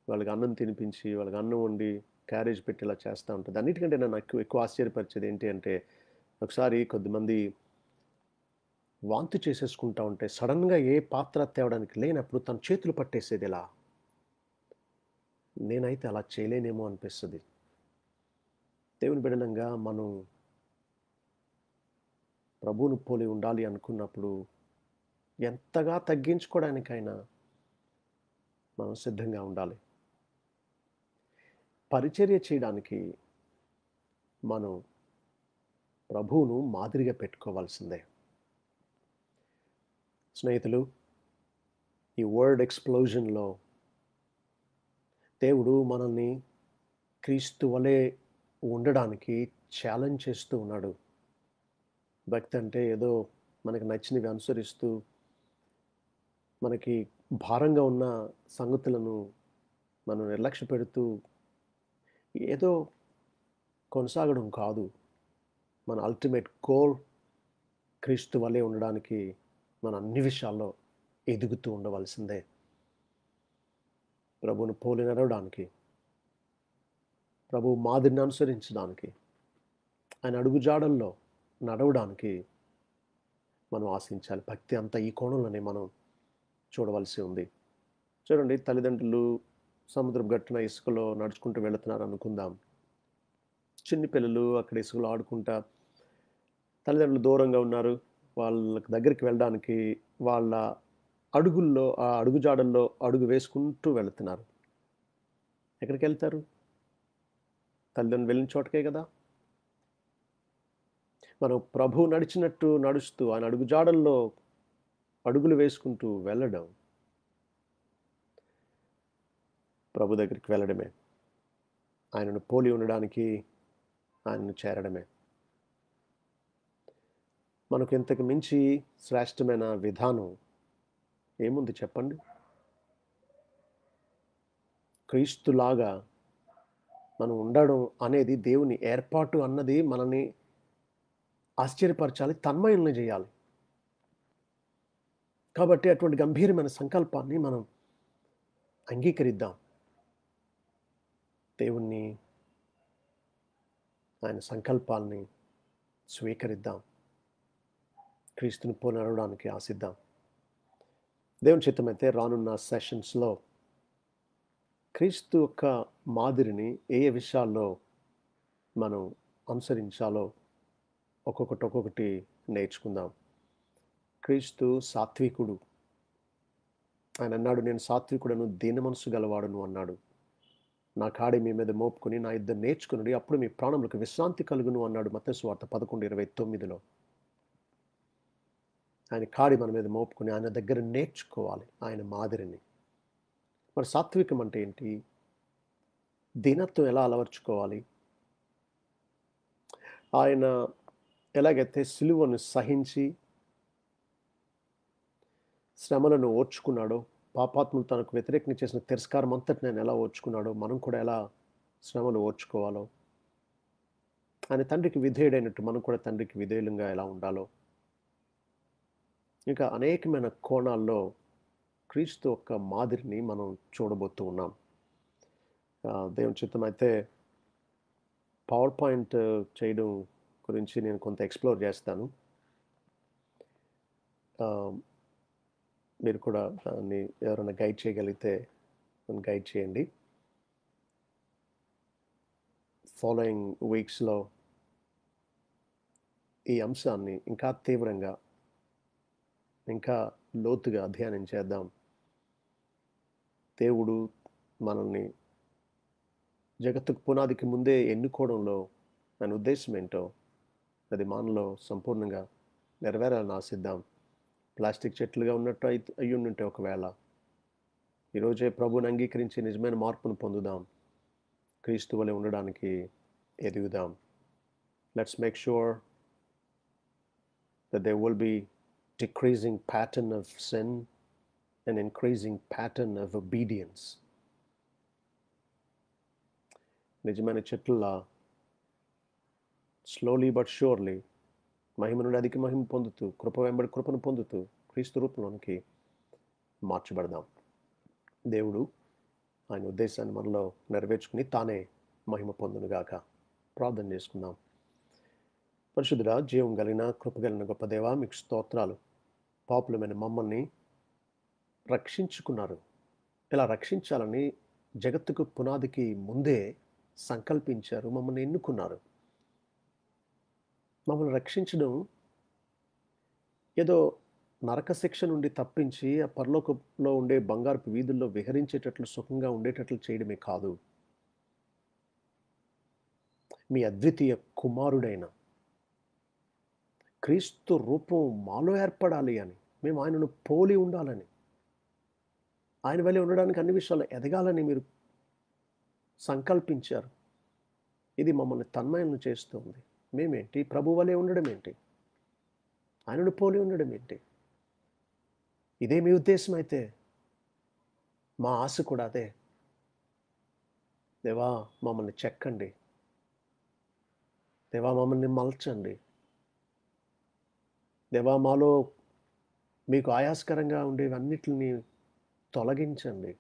వాళ్ళకి అన్నం తినిపించి, వాళ్ళకి అన్నం వండి క్యారేజ్ పెట్టి ఇలా చేస్తూ ఉంటుంది. అన్నిటికంటే నాకు ఎక్కువ ఆశ్చర్యపరిచేది ఏంటి అంటే, ఒకసారి కొద్దిమంది వాంతి చేసేసుకుంటా ఉంటే సడన్గా ఏ పాత్ర తేవడానికి లేనప్పుడు తన చేతులు పట్టేసేది ఇలా. నేనైతే అలా చేయలేనేమో అనిపిస్తుంది. దేవుని బిడ్డలంగా మనం ప్రభువును పోలి ఉండాలి అనుకున్నప్పుడు ఎంతగా తగ్గించుకోవడానికైనా మనం సిద్ధంగా ఉండాలి. పరిచర్య చేయడానికి మనం ప్రభువును మాదిరిగా పెట్టుకోవాల్సిందే. స్నేహితులు, ఈ వర్డ్ ఎక్స్ప్లోజన్లో దేవుడు మనల్ని క్రీస్తు వలె ఉండడానికి ఛాలెంజ్ చేస్తూ ఉన్నాడు. భక్తి అంటే ఏదో మనకు నచ్చినవి అనుసరిస్తూ, మనకి భారంగా ఉన్న సంగతులను మనం నిర్లక్ష్య పెడుతూ ఏదో కొనసాగడం కాదు. మన అల్టిమేట్ గోల్ క్రీస్తు వలె ఉండడానికి మన అన్ని విషయాల్లో ఎదుగుతూ ఉండవలసిందే. ప్రభువును పోలి నడవడానికి, ప్రభు మాదిరిని అనుసరించడానికి, ఆయన అడుగుజాడల్లో నడవడానికి మనం ఆశించాలి. భక్తి అంతా ఈ కోణంలోనే మనం చూడవలసి ఉంది. చూడండి, తల్లిదండ్రులు సముద్రం గట్టున ఇసుకలో నడుచుకుంటూ వెళుతున్నారు అనుకుందాం. చిన్ని పిల్లలు అక్కడ ఇసుకలో ఆడుకుంటా, తల్లిదండ్రులు దూరంగా ఉన్నారు. వాళ్ళ దగ్గరికి వెళ్ళడానికి వాళ్ళ అడుగుల్లో, ఆ అడుగుజాడల్లో అడుగు వేసుకుంటూ వెళుతున్నారు. ఎక్కడికి వెళ్తారు? తల్లిదండ్రులు వెళ్ళిన చోటకే కదా. మనం ప్రభువు నడిచినట్టు నడుస్తూ, ఆయన అడుగుజాడల్లో అడుగులు వేసుకుంటూ వెళ్ళడం, ప్రభు దగ్గరికి వెళ్ళడమే. ఆయనను పోలి ఉండడానికి, ఆయనను చేరడమే. మనకు ఇంతకు మించి శ్రేష్టమైన విధానం ఏముంది చెప్పండి? క్రీస్తులాగా మనం ఉండడం అనేది దేవుని ఏర్పాటు అన్నది మనల్ని ఆశ్చర్యపరచాలి, తన్మయుల్ని చేయాలి. కాబట్టి అటువంటి గంభీరమైన సంకల్పాన్ని మనం అంగీకరిద్దాం. దేవుణ్ణి, ఆయన సంకల్పాల్ని స్వీకరిద్దాం. క్రీస్తుని పోలి నడవడానికి ఆశిద్దాం. దేవుని చిత్తమైతే రానున్న సెషన్స్లో క్రీస్తు యొక్క మాదిరిని ఏ ఏ విషయాల్లో మనం అనుసరించాలో ఒక్కొక్కటి నేర్చుకుందాం. క్రీస్తు సాత్వికుడు. ఆయన అన్నాడు, నేను సాత్వికుడను, దీన మనసు గలవాడును అన్నాడు. నా కాడి మీ మీద మోపుకొని నా యుద్ధ నేర్చుకుని అప్పుడు మీ ప్రాణములకు విశ్రాంతి కలుగును అన్నాడు మత్తయి సువార్త 11:29. ఆయన కాడి మన మీద మోపుకొని ఆయన దగ్గర నేర్చుకోవాలి ఆయన మాదిరిని. మరి సాత్వికం అంటే ఏంటి? దీనత్వం ఎలా అలవర్చుకోవాలి? ఆయన ఎలాగైతే సిలువను సహించి శ్రమలను ఓర్చుకున్నాడో, పాపాత్ములు తనకు వ్యతిరేకంగా చేసిన తిరస్కారం అంతటి నేను ఎలా ఓర్చుకున్నాడో, మనం కూడా ఎలా శ్రమలు ఓర్చుకోవాలో, ఆయన తండ్రికి విధేయుడైనట్టు మనం కూడా తండ్రికి విధేయులంగా ఎలా ఉండాలో, ఇంకా అనేకమైన కోణాల్లో క్రీస్తు యొక్క మాదిరిని మనం చూడబోతూ ఉన్నాం. దేవుని చిత్తం అయితే పవర్ పాయింట్ చేయడం గురించి నేను కొంత ఎక్స్ప్లోర్ చేస్తాను. మీరు కూడా దాన్ని ఎవరైనా గైడ్ చేయగలిగితే నన్ను గైడ్ చేయండి. ఫాలోయింగ్ వీక్స్లో ఈ అంశాన్ని ఇంకా తీవ్రంగా, ఇంకా లోతుగా అధ్యయనం చేద్దాం. దేవుడు మనల్ని జగత్తుకు పునాదికి ముందే ఎన్నుకోవడంలో ఆయన ఉద్దేశం ఏంటో అది మనలో సంపూర్ణంగా నెరవేరాలని ఆశిద్దాం. ప్లాస్టిక్ చెట్లుగా ఉన్నట్టు అయ్యుంటే ఒకవేళ ఈరోజే ప్రభువుని అంగీకరించి నిజమైన మార్పును పొందుదాం. క్రీస్తు వలె ఉండడానికి ఎదుగుదాం. Let's make sure that there will be decreasing pattern of sin and increasing pattern of obedience. నిజమైన చెట్ల స్లోలీ బట్ షూర్లీ మహిమ నుండి అధిక మహిమ పొందుతూ, కృప వెంబడి కృపను పొందుతూ క్రీస్తు రూపంలోనికి మార్చబడదాం. దేవుడు ఆయన ఉద్దేశాన్ని మనలో నెరవేర్చుకుని తానే మహిమ పొందునుగాక. ప్రార్థన చేసుకుందాం. పరిశుద్ధుడా, జీవం కలిగిన కృపగలిగిన గొప్ప దేవా, మీకు స్తోత్రాలు. పాపులమైన మమ్మల్ని రక్షించుకున్నారు. ఇలా రక్షించాలని జగత్తుకు పునాదికి ముందే సంకల్పించారు, మమ్మల్ని ఎన్నుకున్నారు. మమ్మల్ని రక్షించడం ఏదో నరక శిక్ష నుండి తప్పించి ఆ పరలోకంలో ఉండే బంగారపు వీధుల్లో విహరించేటట్లు సుఖంగా ఉండేటట్లు చేయడమే కాదు, మీ అద్వితీయ కుమారుడైన క్రీస్తు రూపం మాలో ఏర్పడాలి అని, మేము ఆయనను పోలి ఉండాలని, ఆయన వలె ఉండడానికి అన్ని విషయాలు ఎదగాలని మీరు సంకల్పించారు. ఇది మమ్మల్ని తన్మయలను చేస్తుంది. మేమేంటి? ప్రభు వలె ఉండడం ఏంటి? ఆయనను పోలి ఉండడం ఏంటి? ఇదే మీ ఉద్దేశం అయితే మా ఆశ కూడా అదే. దేవా, మమ్మల్ని చెక్కండి. దేవా, మమ్మల్ని మలచండి. దేవా, మాలో మీకు ఆయాస్కరంగా ఉండేవన్నిటిని తొలగించండి.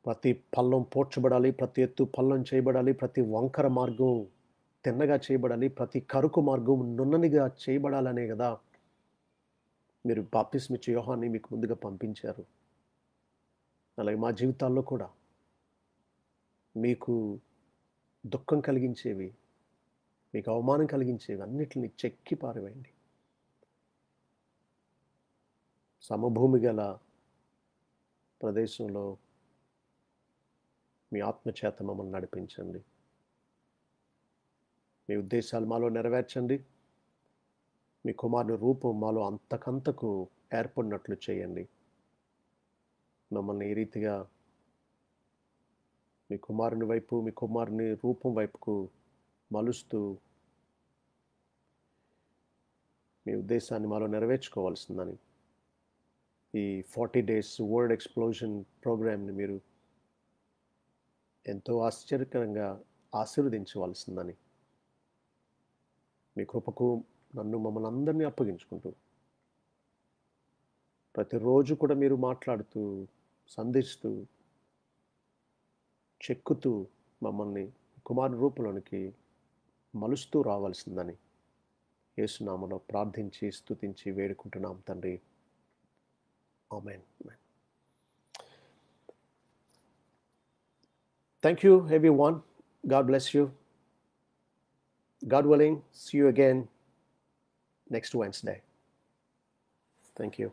ప్రతి పల్లం పోడ్చబడాలి, ప్రతి ఎత్తు పల్లం చేయబడాలి, ప్రతి వంకర మార్గం తిన్నగా చేయబడాలి, ప్రతి కరుకు మార్గం నున్ననిగా చేయబడాలనే కదా మీరు బాప్తిస్మిచ్చే యోహాన్ని మీకు ముందుగా పంపించారు. అలాగే మా జీవితాల్లో కూడా మీకు దుఃఖం కలిగించేవి, మీకు అవమానం కలిగించేవి అన్నిటిని చెక్కి పారవేయండి. సమభూమి గల ప్రదేశంలో మీ ఆత్మచేత మమ్మల్ని నడిపించండి. మీ ఉద్దేశాలు మాలో నెరవేర్చండి. మీ కుమారుని రూపం మాలో అంతకంతకు ఏర్పడినట్లు చేయండి. మమ్మల్ని ఈ రీతిగా మీ కుమారుని వైపు, మీ కుమారుని రూపం వైపుకు మలుస్తూ మీ ఉద్దేశాన్ని మాలో నెరవేర్చుకోవాల్సిందని ఈ 40 days వర్డ్ ఎక్స్ప్లోజన్ ప్రోగ్రామ్ని మీరు ఎంతో ఆశ్చర్యకరంగా ఆశీర్వదించవలసిందని మీ కృపకు నన్ను మమ్మల్ని అందరినీ అప్పగించుకుంటూ ప్రతిరోజు కూడా మీరు మాట్లాడుతూ, సంధిస్తూ, చెక్కుతూ మమ్మల్ని కుమారుని రూపంలోనికి మలుస్తూ రావాల్సిందని యేసు నామములో ప్రార్థించి స్తుతించి వేడుకుంటున్నాం తండ్రి. Amen. Amen. Thank you, everyone. God bless you. God willing, see you again next Wednesday. Thank you.